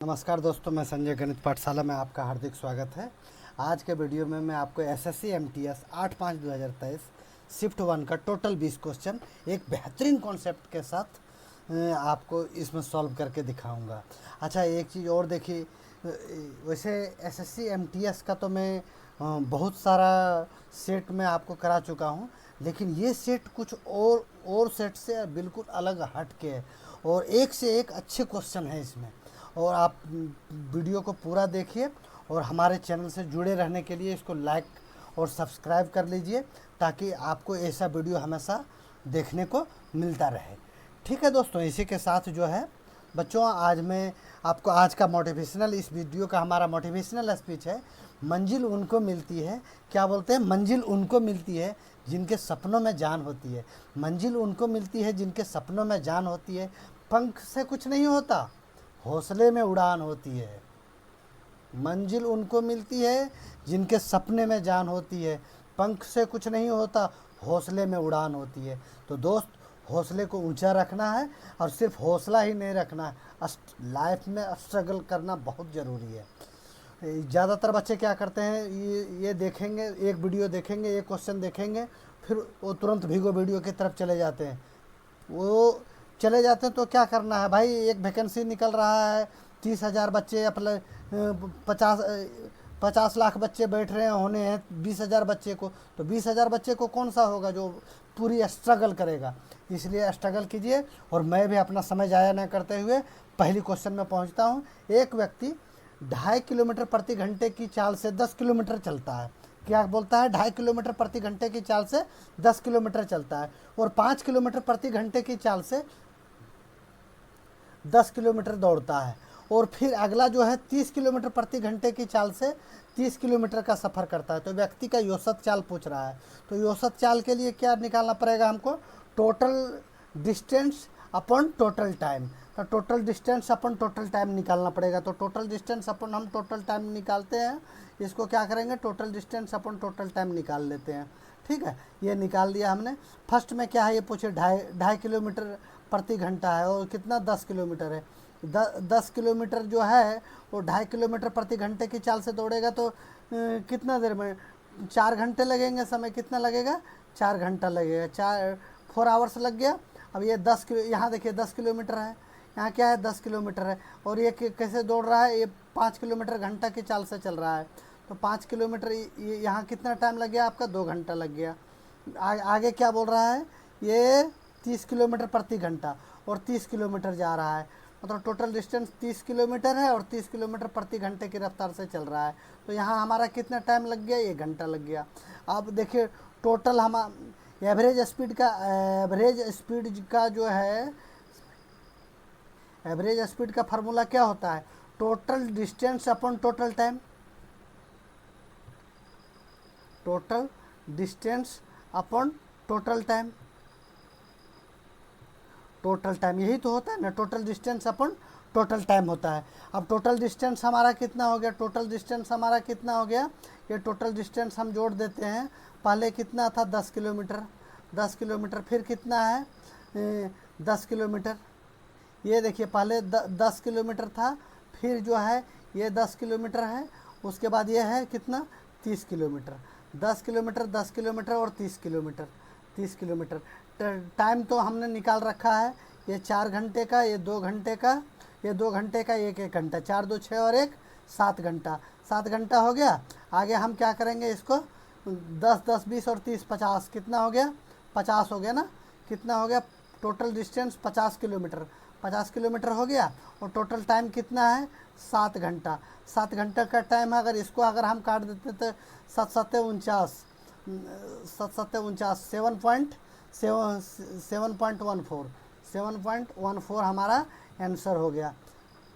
नमस्कार दोस्तों, मैं संजय गणित पाठशाला में आपका हार्दिक स्वागत है। आज के वीडियो में मैं आपको एसएससी एमटीएस 8/5/2023 शिफ्ट 1 का टोटल 20 क्वेश्चन एक बेहतरीन कॉन्सेप्ट के साथ आपको इसमें सॉल्व करके दिखाऊंगा। अच्छा, एक चीज़ और देखिए, वैसे एसएससी एमटीएस का तो मैं बहुत सारा सेट में आपको करा चुका हूं, लेकिन ये सेट कुछ और सेट से बिल्कुल अलग हट के है और एक से एक अच्छे क्वेश्चन है इसमें। और आप वीडियो को पूरा देखिए और हमारे चैनल से जुड़े रहने के लिए इसको लाइक और सब्सक्राइब कर लीजिए, ताकि आपको ऐसा वीडियो हमेशा देखने को मिलता रहे। ठीक है दोस्तों, इसी के साथ जो है बच्चों, आज मैं आपको आज का मोटिवेशनल, इस वीडियो का हमारा मोटिवेशनल स्पीच है। मंजिल उनको मिलती है, क्या बोलते हैं, मंजिल उनको मिलती है जिनके सपनों में जान होती है। मंजिल उनको मिलती है जिनके सपनों में जान होती है। पंख से कुछ नहीं होता, हौसले में उड़ान होती है। मंजिल उनको मिलती है जिनके सपने में जान होती है। पंख से कुछ नहीं होता, हौसले में उड़ान होती है। तो दोस्त, हौसले को ऊंचा रखना है और सिर्फ हौसला ही नहीं रखना है, लाइफ में स्ट्रगल करना बहुत ज़रूरी है। ज़्यादातर बच्चे क्या करते हैं, ये देखेंगे, एक वीडियो देखेंगे, एक क्वेश्चन देखेंगे, फिर वो तुरंत भीगो वीडियो की तरफ चले जाते हैं। वो चले जाते हैं तो क्या करना है भाई, एक वैकेंसी निकल रहा है, 30,000 बच्चे अपने 50 लाख बच्चे बैठ रहे होने हैं 20,000 बच्चे को, तो 20,000 बच्चे को कौन सा होगा जो पूरी स्ट्रगल करेगा। इसलिए स्ट्रगल कीजिए। और मैं भी अपना समय ज़ाया न करते हुए पहली क्वेश्चन में पहुंचता हूं। एक व्यक्ति 2.5 किलोमीटर प्रति घंटे की चाल से 10 किलोमीटर चलता है। क्या बोलता है, 2.5 किलोमीटर प्रति घंटे की चाल से 10 किलोमीटर चलता है और 5 किलोमीटर प्रति घंटे की चाल से 10 किलोमीटर दौड़ता है। और फिर अगला जो है 30 किलोमीटर प्रति घंटे की चाल से 30 किलोमीटर का सफ़र करता है। तो व्यक्ति का औसत चाल पूछ रहा है। तो औसत चाल के लिए क्या निकालना पड़ेगा हमको, total distance upon total time. तो टोटल डिस्टेंस अपन टोटल टाइम निकालना पड़ेगा। तो टोटल डिस्टेंस अपन हम टोटल टाइम निकालते हैं। इसको क्या करेंगे, टोटल डिस्टेंस अपन टोटल टाइम निकाल लेते हैं। ठीक है, ये निकाल दिया हमने। फर्स्ट में क्या है, ये पूछे 2.5 किलोमीटर प्रति घंटा है और कितना 10 किलोमीटर है। 10 किलोमीटर जो है वो 2.5 किलोमीटर प्रति घंटे की चाल से दौड़ेगा तो कितना देर में, 4 घंटे लगेंगे। समय कितना लगेगा, 4 घंटा लगेगा। 4 आवर्स लग गया। अब ये 10 किलो, यहाँ देखिए 10 किलोमीटर है, यहाँ क्या है 10 किलोमीटर है। और ये कैसे दौड़ रहा है, ये 5 किलोमीटर घंटा की चाल से चल रहा है। तो 5 किलोमीटर यहाँ कितना टाइम लग गया आपका, 2 घंटा लग गया। आगे क्या बोल रहा है, ये 30 किलोमीटर प्रति घंटा और 30 किलोमीटर जा रहा है। मतलब टोटल डिस्टेंस 30 किलोमीटर है और 30 किलोमीटर प्रति घंटे की रफ्तार से चल रहा है। तो यहाँ हमारा कितना टाइम लग गया, 1 घंटा लग गया। अब देखिए टोटल हम एवरेज स्पीड का जो है, एवरेज स्पीड का फार्मूला क्या होता है, total distance upon total time. Total distance upon total time. Total time यही तो होता है ना, total distance upon total time होता है। अब टोटल डिस्टेंस हमारा कितना हो गया, टोटल डिस्टेंस हमारा कितना हो गया, ये टोटल डिस्टेंस हम जोड़ देते हैं। पहले कितना था, 10 किलोमीटर। 10 किलोमीटर फिर कितना है, 10 किलोमीटर। ये देखिए पहले 10 किलोमीटर था, फिर जो है ये 10 किलोमीटर है, उसके बाद ये है कितना, 30 किलोमीटर। 10 किलोमीटर, 10 किलोमीटर और 30 किलोमीटर। 30 किलोमीटर टाइम तो हमने निकाल रखा है, ये 4 घंटे का, ये 2 घंटे का, ये 2 घंटे का, 1 घंटा, 4 2 6 और 1 7 घंटा। 7 घंटा हो गया। आगे हम क्या करेंगे, इसको 10 10 20 और 30 50, कितना हो गया, 50 हो गया ना। कितना हो गया, टोटल डिस्टेंस 50 किलोमीटर। 50 किलोमीटर हो गया और टोटल टाइम कितना है, 7 घंटा। 7 घंटे का टाइम है। अगर इसको अगर हम काट देते तो 7 7 49, 7 7 49, 7.14 हमारा आंसर हो गया।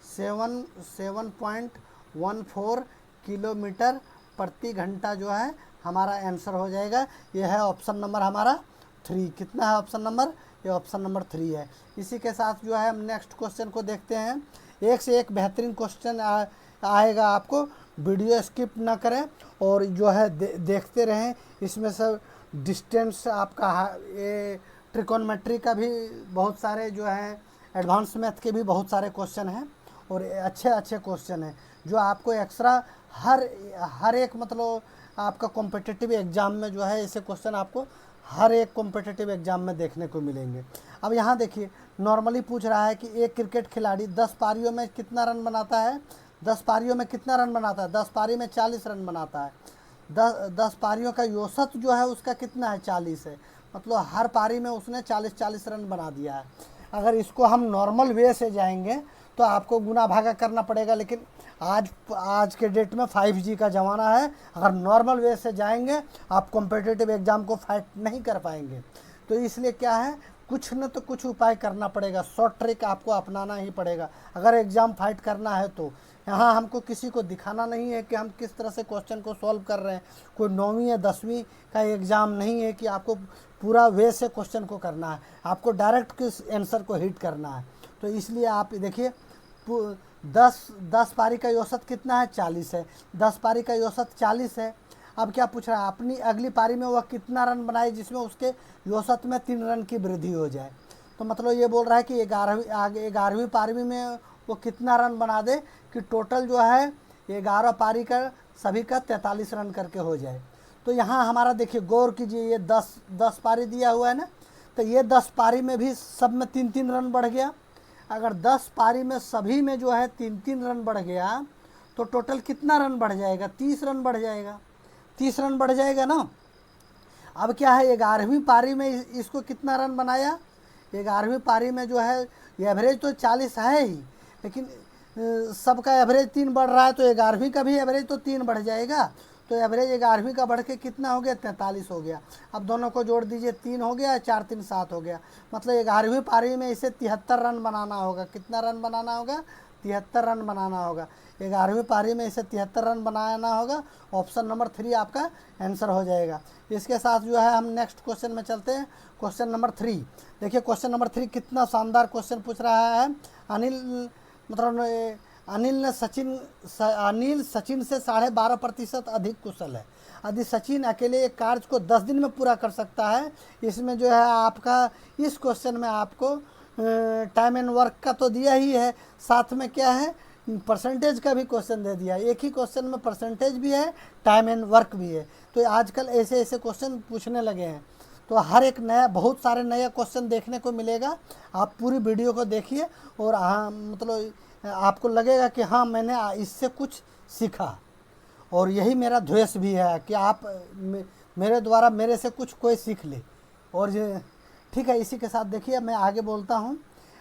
7.14 किलोमीटर प्रति घंटा जो है हमारा आंसर हो जाएगा। ये है ऑप्शन नंबर हमारा 3। कितना है ऑप्शन नंबर, ये ऑप्शन नंबर 3 है। इसी के साथ जो है हम नेक्स्ट क्वेश्चन को देखते हैं। एक से एक बेहतरीन क्वेश्चन आएगा, आपको वीडियो स्किप ना करें और जो है देखते रहें। इसमें सब डिस्टेंस आपका, ये ट्रिकोनमेट्री का भी बहुत सारे जो है, एडवांस मैथ के भी बहुत सारे क्वेश्चन हैं और अच्छे अच्छे क्वेश्चन हैं जो आपको एक्स्ट्रा हर एक मतलब आपका कॉम्पिटिटिव एग्ज़ाम में जो है ऐसे क्वेश्चन आपको हर एक कॉम्पिटिटिव एग्ज़ाम में देखने को मिलेंगे। अब यहाँ देखिए नॉर्मली पूछ रहा है कि एक क्रिकेट खिलाड़ी 10 पारियों में कितना रन बनाता है, 10 पारियों में कितना रन बनाता है, 10 पारी में 40 रन बनाता है। 10 पारियों का औसत जो है उसका कितना है, 40 है। मतलब हर पारी में उसने 40 रन बना दिया है। अगर इसको हम नॉर्मल वे से जाएंगे तो आपको गुना भागा करना पड़ेगा, लेकिन आज के डेट में 5G का ज़माना है। अगर नॉर्मल वे से जाएंगे आप कॉम्पिटिटिव एग्ज़ाम को फाइट नहीं कर पाएंगे। तो इसलिए क्या है, कुछ न तो कुछ उपाय करना पड़ेगा, शॉर्ट ट्रिक आपको अपनाना ही पड़ेगा अगर एग्ज़ाम फाइट करना है। तो यहाँ हमको किसी को दिखाना नहीं है कि हम किस तरह से क्वेश्चन को सॉल्व कर रहे हैं। कोई 9वीं या 10वीं का एग्ज़ाम नहीं है कि आपको पूरा वे से क्वेश्चन को करना है, आपको डायरेक्ट किस आंसर को हिट करना है। तो इसलिए आप देखिए 10 पारी का औसत कितना है, 40 है। 10 पारी का औसत 40 है। अब क्या पूछ रहा है, अपनी अगली पारी में वह कितना रन बनाए जिसमें उसके औसत में 3 रन की वृद्धि हो जाए। तो मतलब ये बोल रहा है कि 11वीं पारी में वो कितना रन बना दे कि टोटल जो है 11 पारी का सभी का 43 रन करके हो जाए। तो यहाँ हमारा देखिए गौर कीजिए, ये 10 पारी दिया हुआ है ना, तो ये 10 पारी में भी सब में 3-3 रन बढ़ गया। अगर 10 पारी में सभी में जो है 3-3 रन बढ़ गया तो टोटल कितना रन बढ़ जाएगा, 30 रन बढ़ जाएगा। 30 रन बढ़ जाएगा ना। अब क्या है, 11वीं पारी में इसको कितना रन बनाया, 11वीं पारी में जो है एवरेज तो 40 है ही, लेकिन सबका एवरेज 3 बढ़ रहा है तो 11वीं का भी एवरेज तो 3 बढ़ जाएगा। तो एवरेज 11वीं का बढ़ के कितना हो गया, 43 हो गया। अब दोनों को जोड़ दीजिए, 3 हो गया, 4 3 7 हो गया। मतलब 11वीं पारी में इसे 73 रन बनाना होगा। कितना रन बनाना होगा, 73 रन बनाना होगा। 11वीं पारी में इसे 73 रन बनाना होगा। ऑप्शन नंबर 3 आपका आंसर हो जाएगा। इसके साथ जो है हम नेक्स्ट क्वेश्चन में चलते हैं। क्वेश्चन नंबर 3 देखिए, क्वेश्चन नंबर 3 कितना शानदार क्वेश्चन पूछ रहा है। अनिल सचिन से 12.5% अधिक कुशल है। यदि सचिन अकेले एक कार्य को 10 दिन में पूरा कर सकता है, इसमें जो है आपका इस क्वेश्चन में आपको टाइम एंड वर्क का तो दिया ही है, साथ में क्या है, परसेंटेज का भी क्वेश्चन दे दिया। एक ही क्वेश्चन में परसेंटेज भी है, टाइम एंड वर्क भी है। तो आजकल ऐसे ऐसे क्वेश्चन पूछने लगे हैं। तो हर एक नया, बहुत सारे नए क्वेश्चन देखने को मिलेगा। आप पूरी वीडियो को देखिए और मतलब आपको लगेगा कि हाँ मैंने इससे कुछ सीखा। और यही मेरा ध्येय भी है कि आप मेरे द्वारा मेरे से कुछ कोई सीख ले। और ठीक है, इसी के साथ देखिए मैं आगे बोलता हूँ।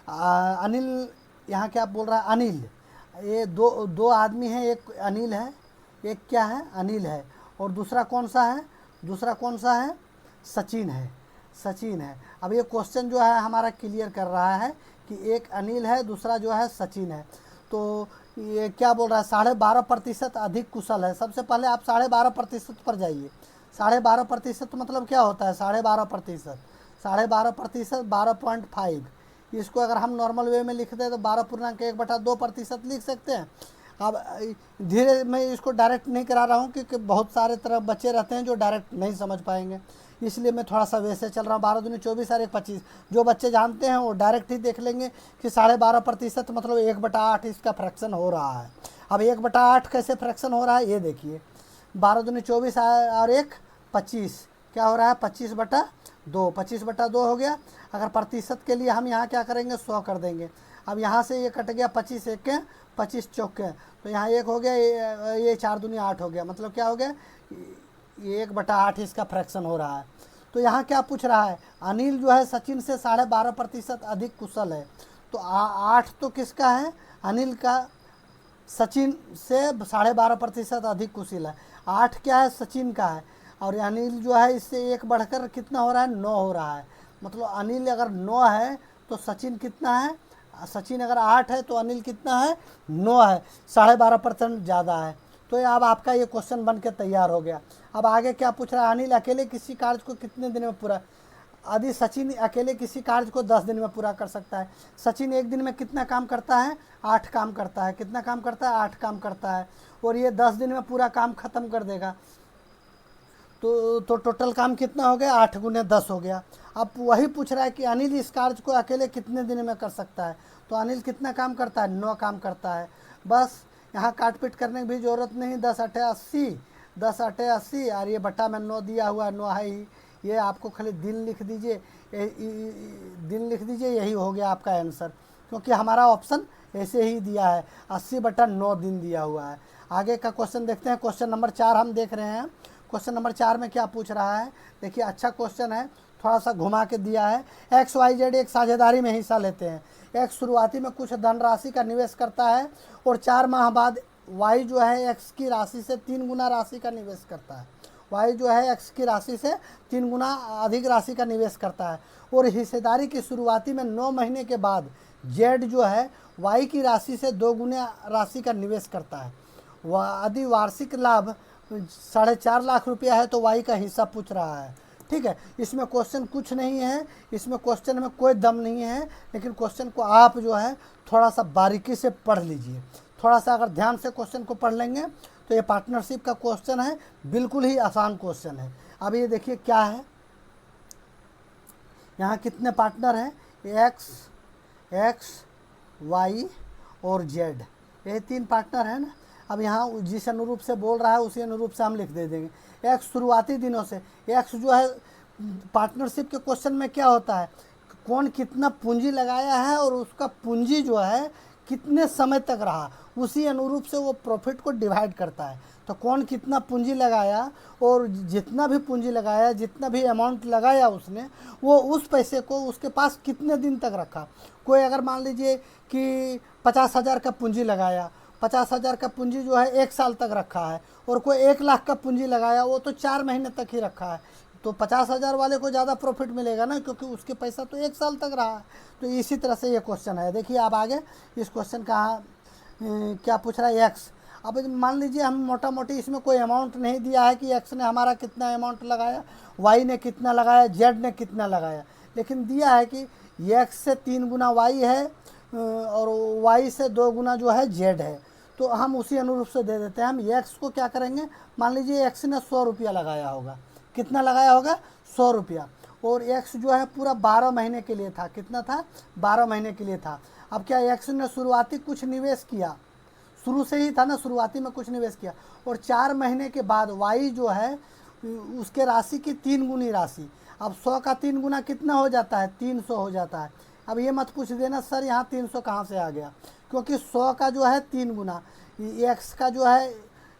अनिल यहाँ क्या बोल रहा है, अनिल, ये दो आदमी हैं, एक अनिल है, एक क्या है, अनिल है, और दूसरा कौन सा है, सचिन है। अब ये क्वेश्चन जो है हमारा क्लियर कर रहा है कि एक अनिल है, दूसरा जो है सचिन है। तो ये क्या बोल रहा है, 12.5% अधिक कुशल है। सबसे पहले आप 12.5% पर जाइए। 12.5% मतलब क्या होता है, 12.5%, 12.5 इसको अगर हम नॉर्मल वे में लिखते हैं तो 12.1/2% लिख सकते हैं। अब धीरे मैं इसको डायरेक्ट नहीं करा रहा हूँ क्योंकि बहुत सारे तरह बच्चे रहते हैं जो डायरेक्ट नहीं समझ पाएंगे, इसलिए मैं थोड़ा सा वैसे चल रहा हूँ। 12 दूनी 24 और 1 25। जो बच्चे जानते हैं वो डायरेक्ट ही देख लेंगे कि 12.5% मतलब 1/8 इसका फ्रैक्शन हो रहा है। अब 1/8 कैसे फ्रैक्शन हो रहा है ये देखिए। 12 दूनी 24 और 1 25 क्या हो रहा है, 25/2। 25/2 हो गया। अगर प्रतिशत के लिए हम यहाँ क्या करेंगे, 100 कर देंगे। अब यहाँ से ये कट गया, 25 1 के 25 चौके, तो यहाँ 1 हो गया, ये 4 दूनी 8 हो गया। मतलब क्या हो गया, ये 1/8 इसका फ्रैक्शन हो रहा है। तो यहाँ क्या पूछ रहा है, अनिल जो है सचिन से 12.5% अधिक कुशल है। तो 8 तो किसका है, अनिल का। सचिन से 12.5% अधिक कुशल है। 8 क्या है, सचिन का है। और अनिल जो है इससे 1 बढ़कर कितना हो रहा है, 9 हो रहा है। मतलब अनिल अगर 9 है तो सचिन कितना है, सचिन अगर 8 है तो अनिल कितना है, 9 है। 12.5% ज़्यादा है। तो अब आपका ये क्वेश्चन बन के तैयार हो गया। अब आगे क्या पूछ रहा है, अनिल अकेले किसी कार्य को कितने दिन में पूरा, यदि सचिन अकेले किसी कार्य को 10 दिन में पूरा कर सकता है। सचिन एक दिन में कितना काम करता है, 8 काम करता है। कितना काम करता है, 8 काम करता है। और ये 10 दिन में पूरा काम ख़त्म कर देगा। तो टोटल काम कितना हो गया, 8 गुने 10 हो गया। अब वही पूछ रहा है कि अनिल इस कार्य को अकेले कितने दिन में कर सकता है। तो अनिल कितना काम करता है, 9 काम करता है। बस यहाँ काट पीट करने की भी ज़रूरत नहीं। 10 अठे 80, 10 अठे 80 और ये बट्टा में 9 दिया हुआ, 9 है ही। ये आपको खाली दिन लिख दीजिए, दिन लिख दीजिए, यही हो गया आपका आंसर, क्योंकि हमारा ऑप्शन ऐसे ही दिया है, 80/9 दिन दिया हुआ है। आगे का क्वेश्चन देखते हैं। क्वेश्चन नंबर 4 हम देख रहे हैं। क्वेश्चन नंबर 4 में क्या पूछ रहा है, देखिए अच्छा क्वेश्चन है, थोड़ा सा घुमा के दिया है। XYZ एक साझेदारी में हिस्सा लेते हैं। X शुरुआती में कुछ धनराशि का निवेश करता है और 4 माह बाद Y जो है X की राशि से 3 गुना राशि का निवेश करता है। Y जो है X की राशि से 3 गुना अधिक राशि का निवेश करता है और हिस्सेदारी की शुरुआती में 9 महीने के बाद Z जो है Y की राशि से 2 गुना राशि का निवेश करता है। यदि वार्षिक लाभ 4.5 लाख रुपया है तो Y का हिस्सा पूछ रहा है। ठीक है, इसमें क्वेश्चन कुछ नहीं है, इसमें क्वेश्चन में कोई दम नहीं है, लेकिन क्वेश्चन को आप जो है थोड़ा सा बारीकी से पढ़ लीजिए। थोड़ा सा अगर ध्यान से क्वेश्चन को पढ़ लेंगे तो ये पार्टनरशिप का क्वेश्चन है, बिल्कुल ही आसान क्वेश्चन है। अब ये देखिए क्या है, यहाँ कितने पार्टनर हैं, एक्स वाई और जेड, ये 3 पार्टनर हैं ना। अब यहाँ जिस अनुरूप से बोल रहा है उसी अनुरूप से हम लिख दे देंगे। एक्स शुरुआती दिनों से, एक्स जो है पार्टनरशिप के क्वेश्चन में क्या होता है, कौन कितना पूंजी लगाया है और उसका पूंजी जो है कितने समय तक रहा, उसी अनुरूप से वो प्रॉफिट को डिवाइड करता है। तो कौन कितना पूंजी लगाया और जितना भी पूंजी लगाया, जितना भी अमाउंट लगाया उसने, वो उस पैसे को उसके पास कितने दिन तक रखा। कोई अगर मान लीजिए कि 50,000 का पूंजी लगाया, 50,000 का पूंजी जो है 1 साल तक रखा है, और कोई 1 लाख का पूंजी लगाया वो तो 4 महीने तक ही रखा है, तो 50,000 वाले को ज़्यादा प्रॉफिट मिलेगा ना, क्योंकि उसके पैसा तो 1 साल तक रहा है। तो इसी तरह से ये क्वेश्चन है। देखिए आप आगे इस क्वेश्चन का क्या पूछ रहा है, एक्स। अब मान लीजिए हम मोटा मोटी इसमें कोई अमाउंट नहीं दिया है कि एक्स ने हमारा कितना अमाउंट लगाया, वाई ने कितना लगाया, जेड ने कितना लगाया, लेकिन दिया है कि एक्स से 3 गुना वाई है और वाई से 2 गुना जो है जेड है। तो हम उसी अनुरूप से दे देते हैं। हम एक्स को क्या करेंगे, मान लीजिए एक्स ने 100 रुपया लगाया होगा, कितना लगाया होगा, 100 रुपया, और एक्स जो है पूरा 12 महीने के लिए था। कितना था, 12 महीने के लिए था। अब क्या एक्स ने शुरुआती कुछ निवेश किया, शुरू से ही था ना, शुरुआती में कुछ निवेश किया, और 4 महीने के बाद वाई जो है उसके राशि की 3 गुनी राशि। अब 100 का 3 गुना कितना हो जाता है, 300 हो जाता है। अब ये मत पूछ देना सर यहाँ 300 कहाँ से आ गया, क्योंकि 100 का जो है 3 गुना, एक्स का जो है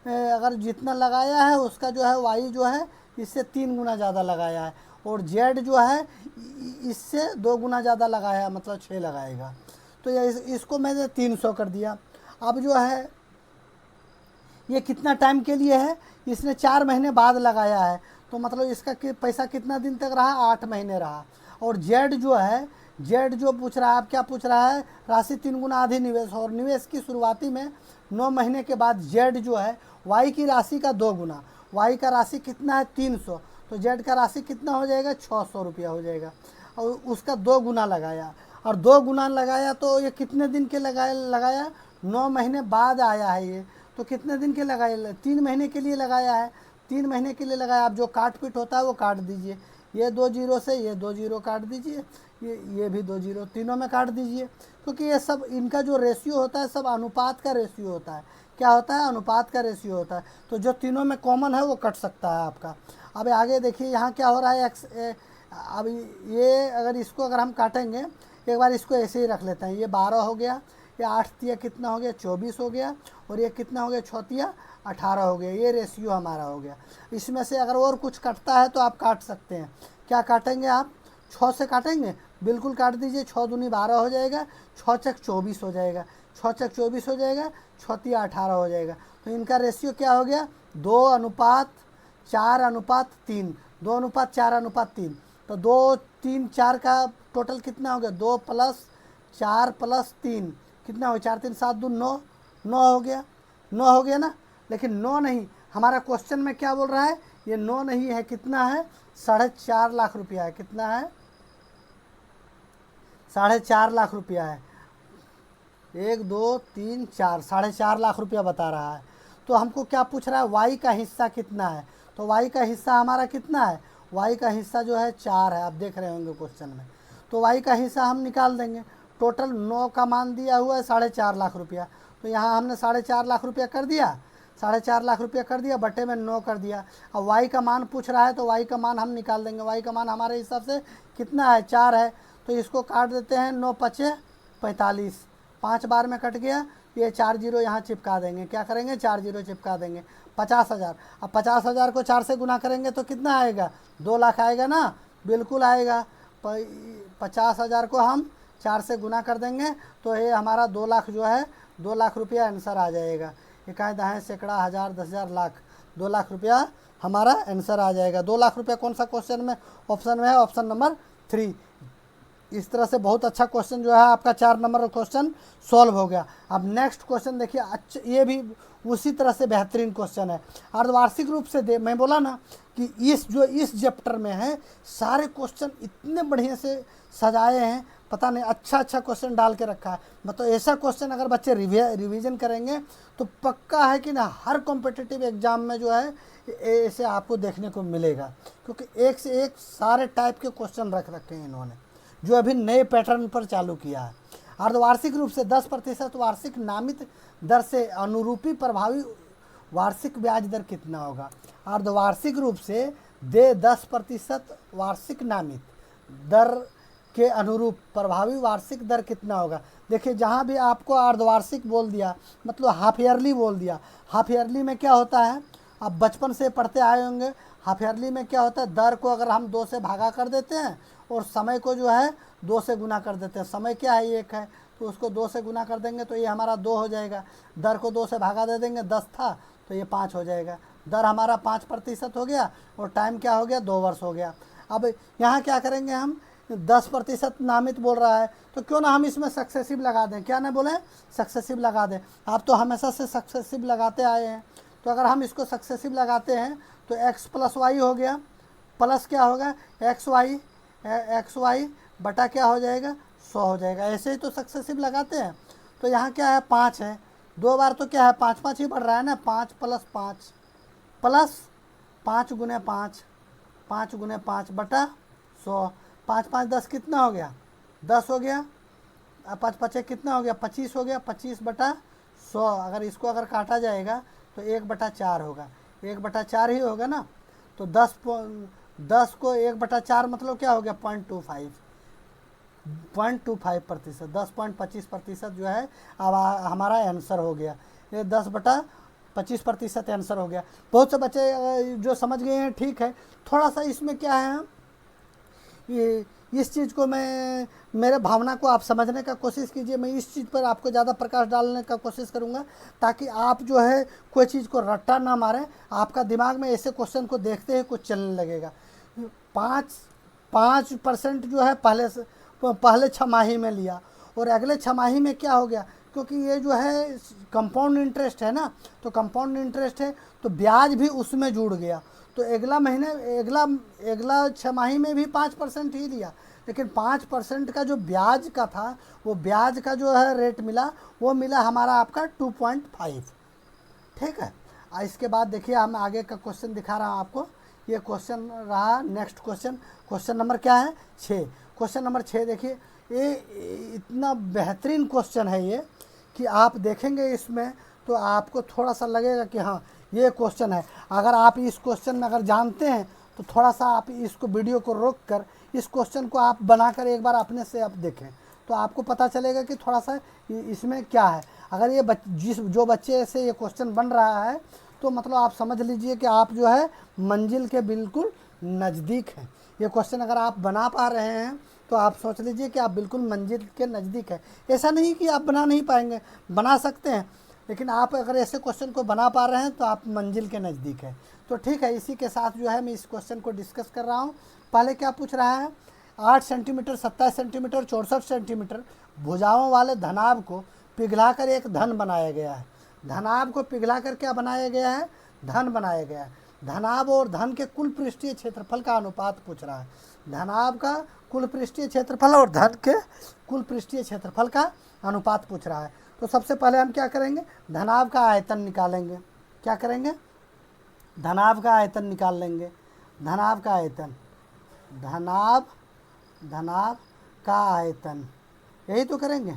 अगर जितना लगाया है उसका जो है वाई जो है इससे 3 गुना ज़्यादा लगाया है, और जेड जो है इससे 2 गुना ज़्यादा लगाया है, मतलब 6 लगाएगा। तो ये इसको मैंने 300 कर दिया। अब जो है ये कितना टाइम के लिए है, इसने 4 महीने बाद लगाया है, तो मतलब इसका पैसा कितना दिन तक रहा, 8 महीने रहा। और जेड जो है, जेड जो पूछ रहा है, आप क्या पूछ रहा है, राशि 3 गुना आधी निवेश, और निवेश की शुरुआती में 9 महीने के बाद जेड जो है वाई की राशि का 2 गुना, वाई का राशि कितना है 300, तो जेड का राशि कितना हो जाएगा, 600 रुपया हो जाएगा। और उसका 2 गुना लगाया, और 2 गुना लगाया तो ये कितने दिन के लगाया 9 महीने बाद आया है ये, तो कितने दिन के लगाया, 3 महीने के लिए लगाया है, 3 महीने के लिए लगाया। अब जो काट पीट होता है वो काट दीजिए, ये 2 जीरो से ये 2 जीरो काट दीजिए, ये भी 2 जीरो, तीनों में काट दीजिए, क्योंकि ये सब इनका जो रेशियो होता है सब अनुपात का रेशियो होता है। क्या होता है, अनुपात का रेशियो होता है, तो जो तीनों में कॉमन है वो कट सकता है आपका। अब आगे देखिए यहाँ क्या हो रहा है, एक्स। अब ये अगर इसको अगर हम काटेंगे, एक बार इसको ऐसे ही रख लेते हैं, ये 12 हो गया, ये 8 तिया कितना हो गया, 24 हो गया, और ये कितना हो गया, 6 तिया 18 हो गया। ये रेशियो हमारा हो गया। इसमें से अगर और कुछ कटता है तो आप काट सकते हैं। क्या काटेंगे आप, 6 से काटेंगे, बिल्कुल काट दीजिए, 6 दूनी 12 हो जाएगा, 6 चक 24 हो जाएगा, 6 चक 24 हो जाएगा, 6 तिया 18 हो जाएगा। तो इनका रेशियो क्या हो गया, 2:4:3, 2:4:3। तो 2 3 4 का टोटल कितना हो गया, 2 + 4 + 3 कितना हो गया, 4 3 7 2 9, 9 हो गया, 9 हो गया ना। लेकिन 9 नहीं, हमारा क्वेश्चन में क्या बोल रहा है, ये 9 नहीं है, कितना है, 4.5 लाख रुपया है। कितना है, 4.5 लाख रुपया है। 1 2 3 4, 4.5 लाख रुपया बता रहा है। तो हमको क्या पूछ रहा है, वाई का हिस्सा कितना है, तो y का हिस्सा हमारा कितना है, y का हिस्सा जो है 4 है, आप देख रहे होंगे क्वेश्चन में। तो y का हिस्सा हम निकाल देंगे। टोटल 9 का मान दिया हुआ है 4.5 लाख रुपया, तो यहाँ हमने 4.5 लाख रुपया कर दिया, 4.5 लाख रुपया कर दिया, बटे में 9 कर दिया। अब y का मान पूछ रहा है तो y का मान हम निकाल देंगे। y का मान हमारे हिसाब से कितना है, 4 है, तो इसको काट देते हैं, 9 पचे 45, 5 बार में कट गया, ये 4 जीरो यहाँ चिपका देंगे। क्या करेंगे, 4 जीरो चिपका देंगे। 50,000, अब 50,000 को 4 से गुना करेंगे तो कितना आएगा, 2 लाख आएगा ना, बिल्कुल आएगा। 50,000 को हम 4 से गुना कर देंगे तो ये हमारा 2 लाख जो है, 2 लाख रुपया आंसर आ जाएगा। इकाई दहाई सैकड़ा हज़ार 10,000 लाख, 2 लाख रुपया हमारा आंसर आ जाएगा। 2 लाख रुपया कौन सा क्वेश्चन में ऑप्शन में है, ऑप्शन नंबर 3। इस तरह से बहुत अच्छा क्वेश्चन जो है आपका 4 नंबर का क्वेश्चन सॉल्व हो गया। अब नेक्स्ट क्वेश्चन देखिए, अच्छा ये भी उसी तरह से बेहतरीन क्वेश्चन है। अर्धवार्षिक रूप से मैं बोला ना कि इस चैप्टर में है, सारे क्वेश्चन इतने बढ़िया से सजाए हैं, पता नहीं अच्छा क्वेश्चन डाल के रखा है। मतलब ऐसा क्वेश्चन अगर बच्चे रिवीजन करेंगे तो पक्का है कि ना हर कॉम्पिटिटिव एग्जाम में जो है ऐसे आपको देखने को मिलेगा, क्योंकि एक से एक सारे टाइप के क्वेश्चन रख रखे हैं इन्होंने, जो अभी नए पैटर्न पर चालू किया है। अर्धवार्षिक रूप से 10% वार्षिक नामित दर से अनुरूपी प्रभावी वार्षिक ब्याज दर कितना होगा। अर्धवार्षिक रूप से 10% वार्षिक नामित दर के अनुरूप प्रभावी वार्षिक दर कितना होगा। देखिए जहाँ भी आपको अर्धवार्षिक बोल दिया, मतलब हाफ ईयरली बोल दिया। हाफ ईयरली में क्या होता है, आप बचपन से पढ़ते आए होंगे। हाफ ईयरली में क्या होता है, दर को अगर हम 2 से भागा कर देते हैं और समय को जो है 2 से गुना कर देते हैं। समय क्या है, 1 है, तो उसको 2 से गुना कर देंगे तो ये हमारा 2 हो जाएगा। दर को 2 से भागा दे देंगे, 10 था तो ये 5 हो जाएगा। दर हमारा 5% हो गया और टाइम क्या हो गया, 2 वर्ष हो गया। अब यहाँ क्या करेंगे हम, 10% नामित बोल रहा है तो क्यों ना हम इसमें सक्सेसिव लगा दें। क्या ना बोले, सक्सेसिव लगा दें। आप तो हमेशा से सक्सेसिव लगाते आए हैं, तो अगर हम इसको सक्सेसिव लगाते हैं तो x + y हो गया, प्लस क्या होगा, एक्स वाई बटा क्या हो जाएगा, 100 हो जाएगा। ऐसे ही तो सक्सेसिव लगाते हैं। तो यहाँ क्या है, 5 है, 2 बार तो क्या है, 5 ही बढ़ रहा है ना। 5 + 5 प्लस 5 × 5, 5 × 5 बटा 100। 5 × 5 10 कितना हो गया, 10 हो गया। अब 5 × 5 कितना हो गया, 25 हो गया। 25 बटा 100, अगर इसको अगर काटा जाएगा तो 1/4 होगा, 1/4 ही होगा ना। तो 10 को 1/4 मतलब क्या हो गया, 0.25%, 10.25% जो है अब हमारा आंसर हो गया। ये 10/25% आंसर हो गया। बहुत से बच्चे जो समझ गए हैं, ठीक है। थोड़ा सा इसमें क्या है, ये इस चीज़ को मैं, मेरे भावना को आप समझने का कोशिश कीजिए। मैं इस चीज़ पर आपको ज़्यादा प्रकाश डालने का कोशिश करूँगा ताकि आप जो है कोई चीज़ को रट्टा ना मारें। आपका दिमाग में ऐसे क्वेश्चन को देखते ही कुछ चलने लगेगा। 5% जो है पहले छमाही में लिया और अगले छमाही में क्या हो गया, क्योंकि ये जो है कंपाउंड इंटरेस्ट है ना, तो कंपाउंड इंटरेस्ट है तो ब्याज भी उसमें जुड़ गया। तो अगला छमाही में भी 5% ही लिया, लेकिन 5% का जो ब्याज का था, वो ब्याज का जो है रेट मिला, वो मिला हमारा आपका 2.5। ठीक है। इसके बाद देखिए हम आगे का क्वेश्चन दिखा रहा हूँ आपको। ये क्वेश्चन रहा नेक्स्ट क्वेश्चन नंबर क्या है, 6। क्वेश्चन नंबर 6 देखिए, ये इतना बेहतरीन क्वेश्चन है ये कि आप देखेंगे इसमें तो आपको थोड़ा सा लगेगा कि हाँ ये क्वेश्चन है। अगर आप इस क्वेश्चन में अगर जानते हैं तो थोड़ा सा आप इसको वीडियो को रोक कर इस क्वेश्चन को आप बनाकर एक बार अपने से आप देखें तो आपको पता चलेगा कि थोड़ा सा इसमें क्या है। अगर ये जो बच्चे से ये क्वेश्चन बन रहा है तो मतलब आप समझ लीजिए कि आप जो है मंजिल के बिल्कुल नज़दीक हैं। ये क्वेश्चन अगर आप बना पा रहे हैं तो आप सोच लीजिए कि आप बिल्कुल मंजिल के नज़दीक हैं। ऐसा नहीं कि आप बना नहीं पाएंगे, बना सकते हैं, लेकिन आप अगर ऐसे क्वेश्चन को बना पा रहे हैं तो आप मंजिल के नज़दीक हैं। तो ठीक है, इसी के साथ जो है मैं इस क्वेश्चन को डिस्कस कर रहा हूँ। पहले क्या पूछ रहा है, 8 सेंटीमीटर, 27 सेंटीमीटर, 64 सेंटीमीटर भुजाओं वाले धनाभ को पिघलाकर एक धन बनाया गया है। धनाभ को पिघलाकर क्या बनाया गया है, धन बनाया गया है। धनाभ और धन के कुल पृष्ठीय क्षेत्रफल का अनुपात पूछ रहा है। धनाभ का कुल पृष्ठीय क्षेत्रफल और धन के कुल पृष्ठीय क्षेत्रफल का अनुपात पूछ रहा है। तो सबसे पहले हम क्या करेंगे, धनाभ का आयतन निकालेंगे। क्या करेंगे, धनाभ का आयतन निकाल लेंगे। धनाभ का आयतन, धनाभ का आयतन, यही तो करेंगे।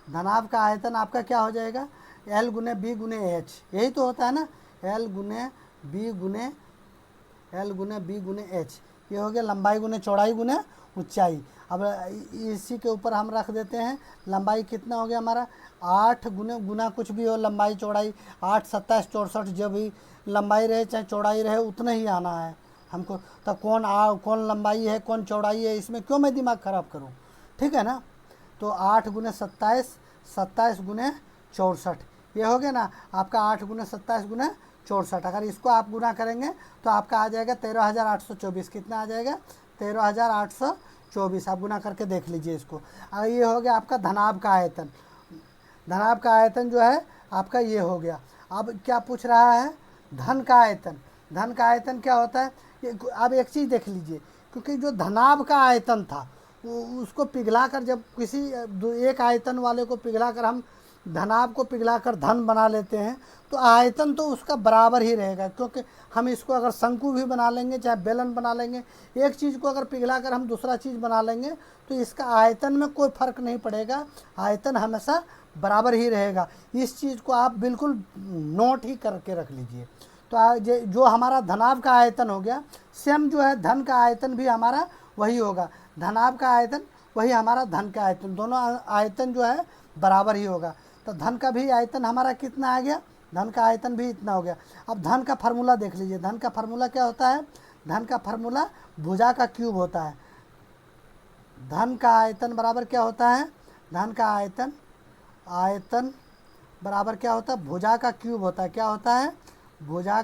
धनाभ का आयतन आपका क्या हो जाएगा, L गुने बी गुने एच, यही तो होता है ना, L गुने बी गुने एच, ये हो गया लंबाई गुने चौड़ाई गुने ऊंचाई। अब इसी के ऊपर हम रख देते हैं लंबाई कितना हो गया हमारा, 8 गुने गुना कुछ भी हो लंबाई चौड़ाई, 8 27 64, जब भी लंबाई रहे चाहे चौड़ाई रहे उतना ही आना है हमको। तो कौन लंबाई है कौन चौड़ाई है, इसमें क्यों मैं दिमाग ख़राब करूँ, ठीक है ना। तो 8 गुने 27, 27 गुने 64, ये हो गया ना आपका 8 गुने 27 गुने 64। अगर इसको आप गुना करेंगे तो आपका आ जाएगा 13,824। कितना आ जाएगा, 13,824। आप गुना करके देख लीजिए इसको। अगर ये हो गया आपका धनाभ का आयतन। धनाभ का आयतन जो है आपका ये हो गया। अब क्या पूछ रहा है, धन का आयतन। धन का आयतन क्या होता है, अब एक चीज़ देख लीजिए, क्योंकि जो धनाभ का आयतन था उसको पिघलाकर, जब किसी एक आयतन वाले को पिघलाकर हम धनाभ को पिघलाकर धन बना लेते हैं तो आयतन तो उसका बराबर ही रहेगा, क्योंकि हम इसको अगर शंकु भी बना लेंगे चाहे बेलन बना लेंगे, एक चीज़ को अगर पिघलाकर हम दूसरा चीज़ बना लेंगे तो इसका आयतन में कोई फ़र्क नहीं पड़ेगा, आयतन हमेशा बराबर ही रहेगा। इस चीज़ को आप बिल्कुल नोट ही करके रख लीजिए। तो जो हमारा धनाभ का आयतन हो गया, सेम जो है धन का आयतन भी हमारा वही होगा। धनाभ का आयतन वही हमारा धन का आयतन, दोनों आयतन जो है बराबर ही होगा। तो धन का भी आयतन हमारा कितना आ गया, धन का आयतन भी इतना हो गया। अब धन का फार्मूला देख लीजिए। धन का फार्मूला क्या होता है, धन का फार्मूला भुजा का क्यूब होता है। धन का आयतन बराबर क्या होता है, धन का आयतन बराबर क्या होता है, भुजा का क्यूब होता है। क्या होता है, भुजा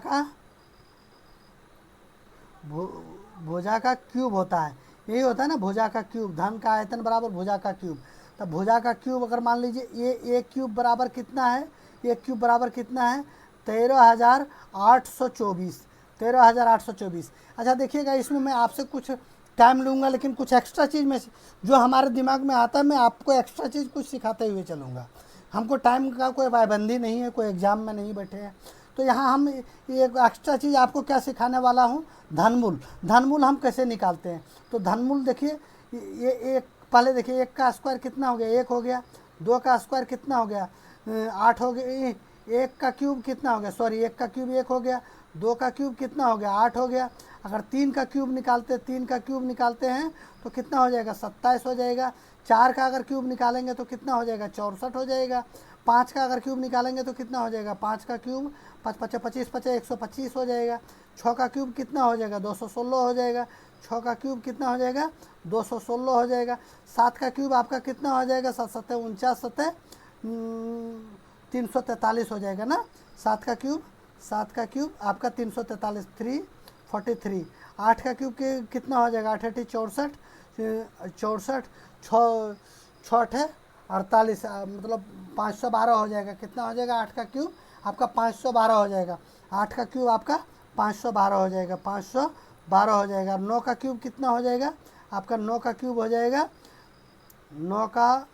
का क्यूब होता है, यही होता है ना, भुजा का क्यूब। धन का आयतन बराबर भुजा का क्यूब। तब भुजा का क्यूब अगर मान लीजिए ये एक क्यूब बराबर कितना है, एक क्यूब बराबर कितना है, 13,824। 13,824। अच्छा देखिएगा, इसमें मैं आपसे कुछ टाइम लूँगा, लेकिन कुछ एक्स्ट्रा चीज़ में जो हमारे दिमाग में आता है मैं आपको एक्स्ट्रा चीज़ कुछ सिखाते हुए चलूँगा। हमको टाइम का कोई पाबंदी नहीं है, कोई एग्ज़ाम में नहीं बैठे हैं। तो यहाँ हम एक एक्स्ट्रा चीज़ आपको क्या सिखाने वाला हूँ, धनमूल। धनमूल हम कैसे निकालते हैं, तो धनमूल देखिए, ये एक पहले देखिए, 1 का स्क्वायर कितना हो गया, 1 हो गया। 2 का स्क्वायर कितना हो गया, 8 हो गया। 1 का क्यूब कितना हो गया, सॉरी 1 का क्यूब 1 हो गया। 2 का क्यूब कितना हो गया, 8 हो गया। अगर 3 का क्यूब निकालते हैं तो कितना हो जाएगा, 27 हो जाएगा। 4 का अगर क्यूब निकालेंगे तो कितना हो जाएगा, 64 हो जाएगा। 5 का अगर क्यूब निकालेंगे तो कितना हो जाएगा, 5 का क्यूब 5 5 25 50 125 हो जाएगा। 6 का क्यूब कितना हो जाएगा, 216 हो जाएगा। 6 का क्यूब कितना हो जाएगा, 216 हो जाएगा। 7 का क्यूब आपका कितना हो जाएगा, 7 7 49 7 343 हो जाएगा ना। 7 का क्यूब आपका 343 343। 8 का क्यूब कितना हो जाएगा, 8 8 64 64 6 48, मतलब 512 हो जाएगा। कितना हो जाएगा, 8 का क्यूब आपका 512 हो जाएगा। 8 का क्यूब आपका 512 हो जाएगा, 512 हो जाएगा। 9 का क्यूब कितना हो जाएगा आपका, 9 का क्यूब हो जाएगा, 9 का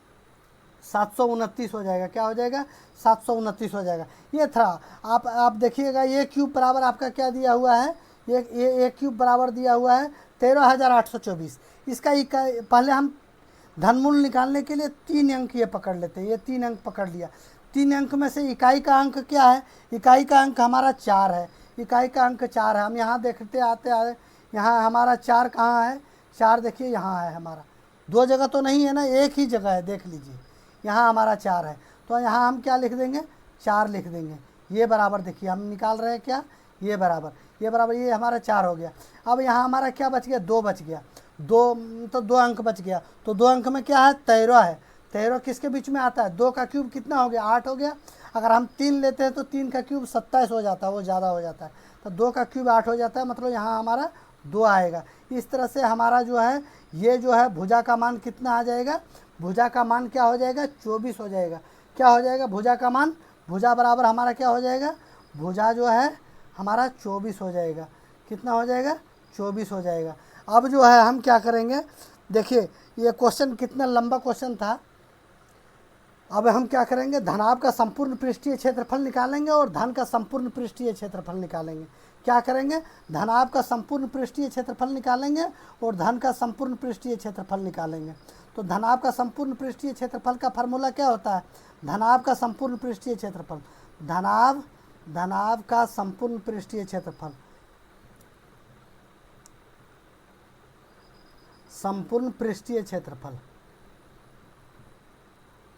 729 हो जाएगा। क्या हो जाएगा, 729 हो जाएगा। ये था। आप देखिएगा, ये क्यूब बराबर आपका क्या दिया हुआ है, ये एक क्यूब बराबर दिया हुआ है 13,824। इसका पहले हम धनमूल निकालने के लिए 3 अंक ये पकड़ लेते हैं। ये 3 अंक पकड़ लिया। 3 अंक में से इकाई का अंक क्या है, इकाई का अंक हमारा 4 है। इकाई का अंक 4 है। हम यहाँ देखते आते यहाँ हमारा 4 कहाँ है, 4 देखिए यहाँ है हमारा। 2 जगह तो नहीं है ना, एक ही जगह है, देख लीजिए यहाँ हमारा 4 है। तो यहाँ हम क्या लिख देंगे, 4 लिख देंगे। ये बराबर देखिए हम निकाल रहे हैं क्या, ये बराबर ये हमारा 4 हो गया। अब यहाँ हमारा क्या बच गया, 2 बच गया। 2 तो 2 अंक बच गया। तो 2 अंक में क्या है, 13 है। 13 किसके बीच में आता है, 2 का क्यूब कितना हो गया, 8 हो गया। अगर हम 3 लेते हैं तो 3 का क्यूब 27 हो जाता है, वो ज़्यादा हो जाता है। तो 2 का क्यूब 8 हो जाता है, मतलब यहाँ हमारा 2 आएगा। इस तरह से हमारा जो है ये जो है भुजा का मान कितना आ जाएगा, भुजा का मान क्या हो जाएगा, 24 हो जाएगा। क्या हो जाएगा, भुजा का मान, भुजा बराबर हमारा क्या हो जाएगा, भुजा जो है हमारा 24 हो जाएगा। कितना हो जाएगा, 24 हो जाएगा। अब जो है हम क्या करेंगे, देखिए ये क्वेश्चन कितना लंबा क्वेश्चन था। अब हम क्या करेंगे, धनाभ का संपूर्ण पृष्ठीय क्षेत्रफल निकालेंगे और धन का संपूर्ण पृष्ठीय क्षेत्रफल निकालेंगे। क्या करेंगे, धनाभ का संपूर्ण पृष्ठीय क्षेत्रफल निकालेंगे और धन का संपूर्ण पृष्ठीय क्षेत्रफल निकालेंगे। तो धनाभ का संपूर्ण पृष्ठीय क्षेत्रफल का फार्मूला क्या होता है, धनाभ का संपूर्ण पृष्ठीय क्षेत्रफल, धनाभ का संपूर्ण पृष्ठीय क्षेत्रफल, संपूर्ण पृष्ठीय क्षेत्रफल,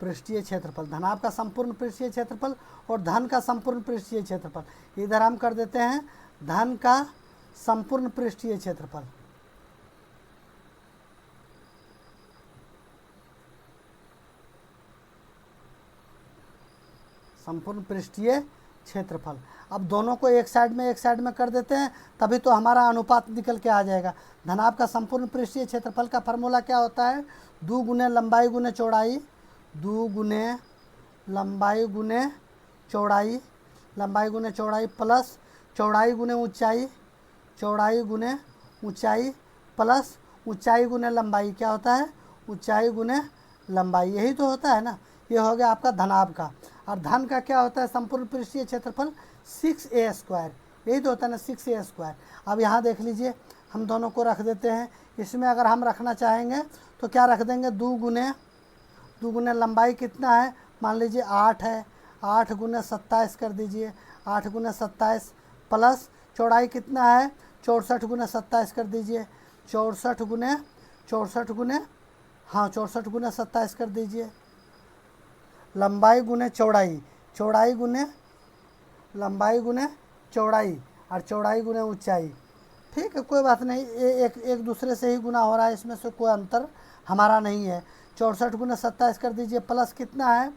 पृष्ठीय क्षेत्रफल, धनाभ का संपूर्ण पृष्ठीय क्षेत्रफल और धन का संपूर्ण पृष्ठीय क्षेत्रफल। इधर हम कर देते हैं धन का संपूर्ण पृष्ठीय क्षेत्रफल, संपूर्ण पृष्ठीय क्षेत्रफल। अब दोनों को एक साइड में कर देते हैं, तभी तो हमारा अनुपात निकल के आ जाएगा। धनाभ का संपूर्ण पृष्ठीय क्षेत्रफल का फार्मूला क्या होता है, 2 गुने लंबाई गुने चौड़ाई, 2 गुने लंबाई गुने चौड़ाई, लंबाई गुने चौड़ाई प्लस चौड़ाई गुने ऊंचाई, चौड़ाई गुने ऊंचाई प्लस ऊंचाई गुने लंबाई। क्या होता है, ऊंचाई गुने लंबाई, यही तो होता है ना। ये हो गया आपका धनाभ का। और धन का क्या होता है, संपूर्ण पृष्ठीय क्षेत्रफल 6a², यही तो होता है ना, 6a²। अब यहाँ देख लीजिए, हम दोनों को रख देते हैं। इसमें अगर हम रखना चाहेंगे तो क्या रख देंगे, 2 गुने लंबाई कितना है, मान लीजिए 8 है, 8 गुने 27 कर दीजिए, 8 गुने 27 प्लस चौड़ाई कितना है, 64 गुने 27 कर दीजिए, 64 गुने 27 कर दीजिए, लंबाई गुने चौड़ाई, चौड़ाई गुने लंबाई गुने चौड़ाई और चौड़ाई गुने ऊंचाई। ठीक है, कोई बात नहीं, एक दूसरे से ही गुना हो रहा है, इसमें से कोई अंतर हमारा नहीं है। 64 गुने 27 कर दीजिए प्लस कितना है,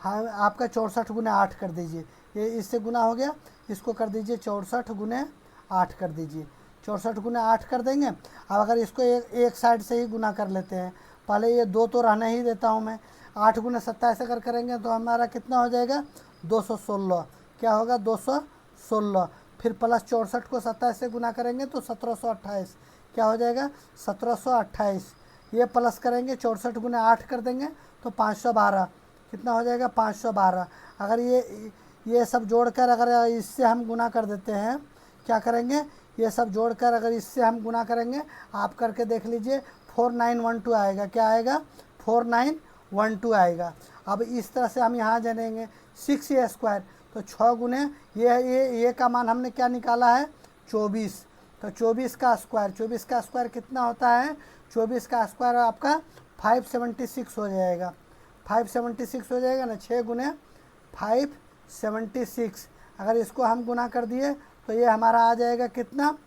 हाँ आपका 64 गुने 8 कर दीजिए, ये इससे गुना हो गया, इसको कर दीजिए 64 गुने 8 कर दीजिए, 64 गुने 8 कर देंगे। अब अगर इसको एक साइड से ही गुना कर लेते हैं, पहले ये 2 तो रहने ही देता हूँ मैं, 8 गुने 27 अगर करेंगे तो हमारा कितना हो जाएगा, 216। क्या होगा, 216, फिर प्लस 64 को 27 से गुना करेंगे तो 1728। क्या हो जाएगा, 1728। ये प्लस करेंगे 64 गुने 8 कर देंगे तो 512। कितना हो जाएगा, 512। अगर ये सब जोड़कर अगर इससे हम गुना कर देते हैं, क्या करेंगे, ये सब जोड़कर अगर इससे हम गुना करेंगे, आप करके देख लीजिए, 4912 आएगा। क्या आएगा, 4912 आएगा। अब इस तरह से हम यहाँ जानेंगे 6a², तो 6 गुने ये का मान हमने क्या निकाला है, 24, तो 24 का स्क्वायर, 24 का स्क्वायर कितना होता है, 24 का स्क्वायर आपका 576 हो जाएगा, 576 हो जाएगा ना, 6 गुने 576। अगर इसको हम गुना कर दिए तो ये हमारा आ जाएगा कितना,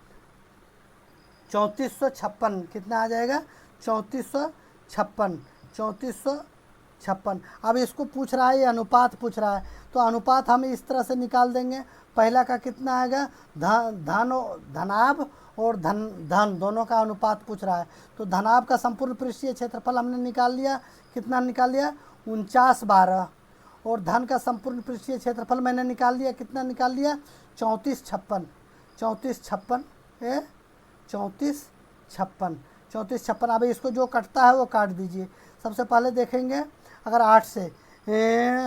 3456। कितना आ जाएगा, 3456, 3456। अब इसको पूछ रहा है, ये अनुपात पूछ रहा है, तो अनुपात हम इस तरह से निकाल देंगे। पहला का कितना आएगा, धनाभ और धन दोनों का अनुपात पूछ रहा है, तो धनाभ का संपूर्ण पृष्ठीय क्षेत्रफल हमने निकाल लिया। कितना निकाल लिया, 4912। और धन का संपूर्ण पृष्ठीय क्षेत्रफल मैंने निकाल लिया, कितना निकाल लिया, 3456, 3456, 3456। अब इसको जो कटता है वो काट दीजिए। सबसे पहले देखेंगे, अगर 8 से,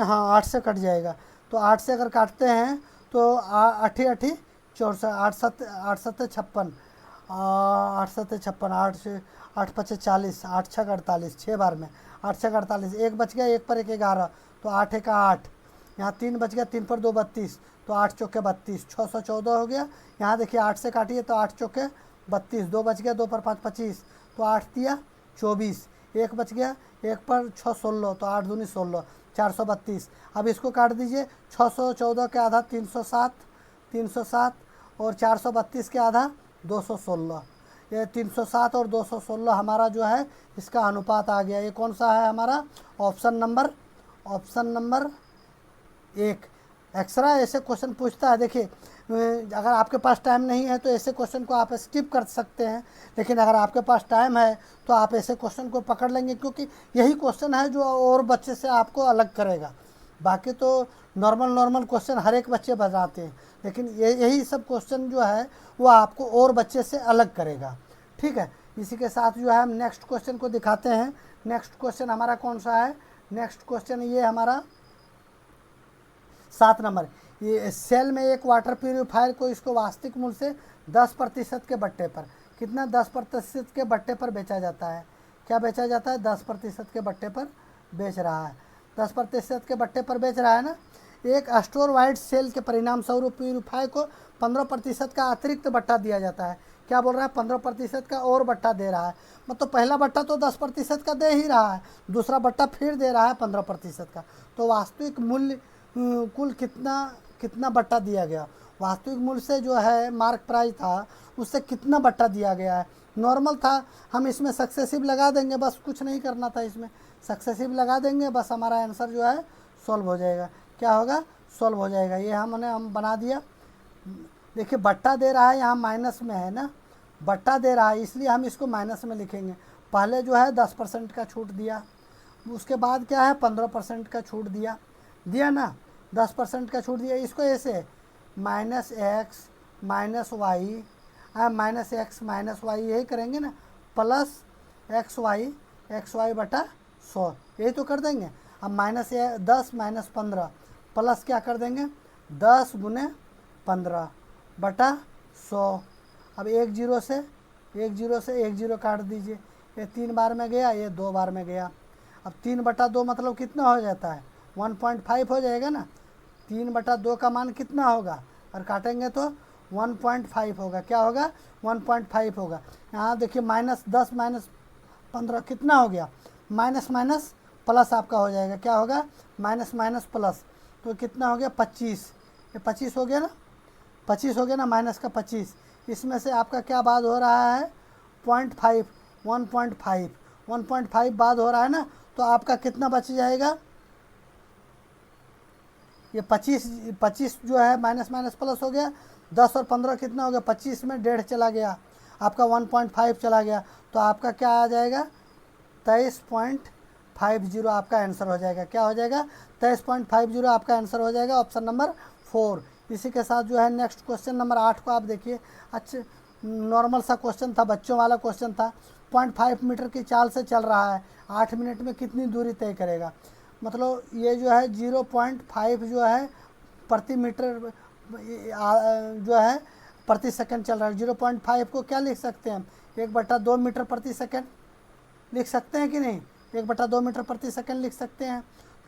हाँ 8 से कट जाएगा, तो 8 से अगर काटते हैं तो 8 8 64, 8 7 56, 8 7 56, 8 5 40, 8 6 48, 6 बार में 8 6 48, एक बच गया, एक पर एक 11, तो 8 1 8, यहाँ 3 बच गया, 3 पर 2 32, तो 8 चौके 32, 614 हो गया। यहाँ देखिए 8 से काटिए तो 8 चौके 32, 2 बच गया, 2 पर 5 25, तो 8 दिया 24, एक बच गया, एक पर 6 16, तो 8 दूनी 16, 432। अब इसको काट दीजिए, 614 के आधा 307, 307 और 432 के आधा 216। ये 307 और 216 हमारा जो है इसका अनुपात आ गया। ये कौन सा है हमारा, ऑप्शन नंबर 1। एक्स्ट्रा ऐसे क्वेश्चन पूछता है, देखिए अगर आपके पास टाइम नहीं है तो ऐसे क्वेश्चन को आप स्किप कर सकते हैं, लेकिन अगर आपके पास टाइम है तो आप ऐसे क्वेश्चन को पकड़ लेंगे, क्योंकि यही क्वेश्चन है जो और बच्चे से आपको अलग करेगा। बाकी तो नॉर्मल क्वेश्चन हर एक बच्चे बनाते हैं, लेकिन यही सब क्वेश्चन जो है वो आपको और बच्चे से अलग करेगा। ठीक है, इसी के साथ जो है हम नेक्स्ट क्वेश्चन को दिखाते हैं। नेक्स्ट क्वेश्चन हमारा कौन सा है, नेक्स्ट क्वेश्चन ये हमारा 7 नंबर, ये सेल में एक वाटर प्यूरिफायर को इसको वास्तविक मूल्य से 10% के बट्टे पर, कितना 10% के बट्टे पर बेचा जाता है, क्या बेचा जाता है 10% के बट्टे पर बेच रहा है, 10% के बट्टे पर बेच रहा है ना। एक स्टोर वाइड सेल के परिणाम स्वरूप प्यूरिफायर को 15% का अतिरिक्त बट्टा दिया जाता है, क्या बोल रहा है 15% का और बट्टा दे रहा है, मतलब पहला बट्टा तो 10% का दे ही रहा है, दूसरा बट्टा फिर दे रहा है 15% का, तो वास्तविक मूल्य कुल कितना बट्टा दिया गया, वास्तविक मूल्य से जो है मार्क प्राइस था उससे कितना बट्टा दिया गया है। नॉर्मल था, हम इसमें सक्सेसिव लगा देंगे, बस कुछ नहीं करना था, इसमें सक्सेसिव लगा देंगे, बस हमारा आंसर जो है सॉल्व हो जाएगा, क्या होगा सॉल्व हो जाएगा। ये हम बना दिया। देखिए बट्टा दे रहा है, यहाँ माइनस में है ना, बट्टा दे रहा है इसलिए हम इसको माइनस में लिखेंगे। पहले जो है 10% का छूट दिया, उसके बाद क्या है 15% का छूट दिया ना, 10% का छूट दिया। इसको ऐसे -x -y -x -y यही करेंगे ना, प्लस xy बटा 100 यही तो कर देंगे। अब -10 -15 प्लस क्या कर देंगे 10 × 15 बटा 100। अब एक जीरो से एक जीरो काट दीजिए, ये 3 बार में गया, ये 2 बार में गया। अब 3/2 मतलब कितना हो जाता है 1.5 हो जाएगा ना, 3/2 का मान कितना होगा, और काटेंगे तो 1.5 होगा, क्या होगा 1.5 होगा। यहाँ देखिए -10 -15 कितना हो गया, माइनस माइनस प्लस आपका हो जाएगा, क्या होगा माइनस माइनस प्लस, तो कितना हो गया 25, ये 25 हो गया ना, 25 हो गया ना, माइनस का 25, इसमें से आपका क्या बाद हो रहा है 1.5 बाद हो रहा है ना, तो आपका कितना बच जाएगा, ये 25 जो है माइनस माइनस प्लस हो गया, 10 और 15 कितना हो गया 25 में 1.5 चला गया, आपका 1.5 चला गया, तो आपका क्या आ जाएगा 23.50 आपका आंसर हो जाएगा, क्या हो जाएगा 23.50 आपका आंसर हो जाएगा, ऑप्शन नंबर 4। इसी के साथ जो है नेक्स्ट क्वेश्चन नंबर 8 को आप देखिए, अच्छे नॉर्मल सा क्वेश्चन था, बच्चों वाला क्वेश्चन था। 0.5 मीटर की चाल से चल रहा है, 8 मिनट में कितनी दूरी तय करेगा, मतलब ये जो है 0.5 जो है प्रति मीटर जो है प्रति सेकंड चल रहा है। 0.5 को क्या लिख सकते हैं हम 1/2 मीटर प्रति सेकंड लिख सकते हैं कि नहीं, 1/2 मीटर प्रति सेकंड लिख सकते हैं,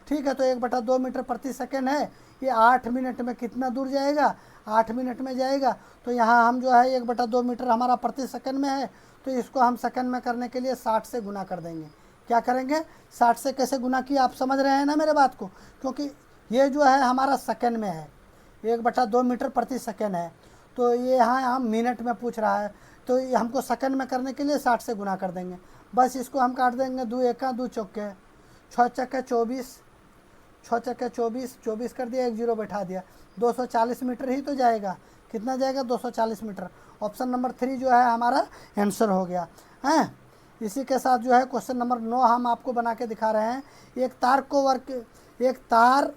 ठीक है। तो 1/2 मीटर प्रति सेकंड है, ये 8 मिनट में कितना दूर जाएगा 8 मिनट में जाएगा, तो यहाँ हम जो है 1/2 मीटर हमारा प्रति सेकंड में है, तो इसको हम सेकंड में करने के लिए 60 से गुना कर देंगे, क्या करेंगे 60 से कैसे गुना किया आप समझ रहे हैं ना मेरे बात को, क्योंकि ये जो है हमारा सेकंड में है, 1/2 मीटर प्रति सेकंड है, तो ये यहाँ हम मिनट में पूछ रहा है, तो ये हमको सेकंड में करने के लिए 60 से गुना कर देंगे, बस इसको हम काट देंगे 2 एका 2 चौके 6 चक्के 24, 6 चक्के 24 कर दिया, 1 जीरो बैठा दिया, 240 मीटर ही तो जाएगा, कितना जाएगा 240 मीटर। ऑप्शन नंबर 3 जो है हमारा आंसर हो गया है। इसी के साथ जो है क्वेश्चन नंबर 9 हम आपको बना के दिखा रहे हैं। एक तार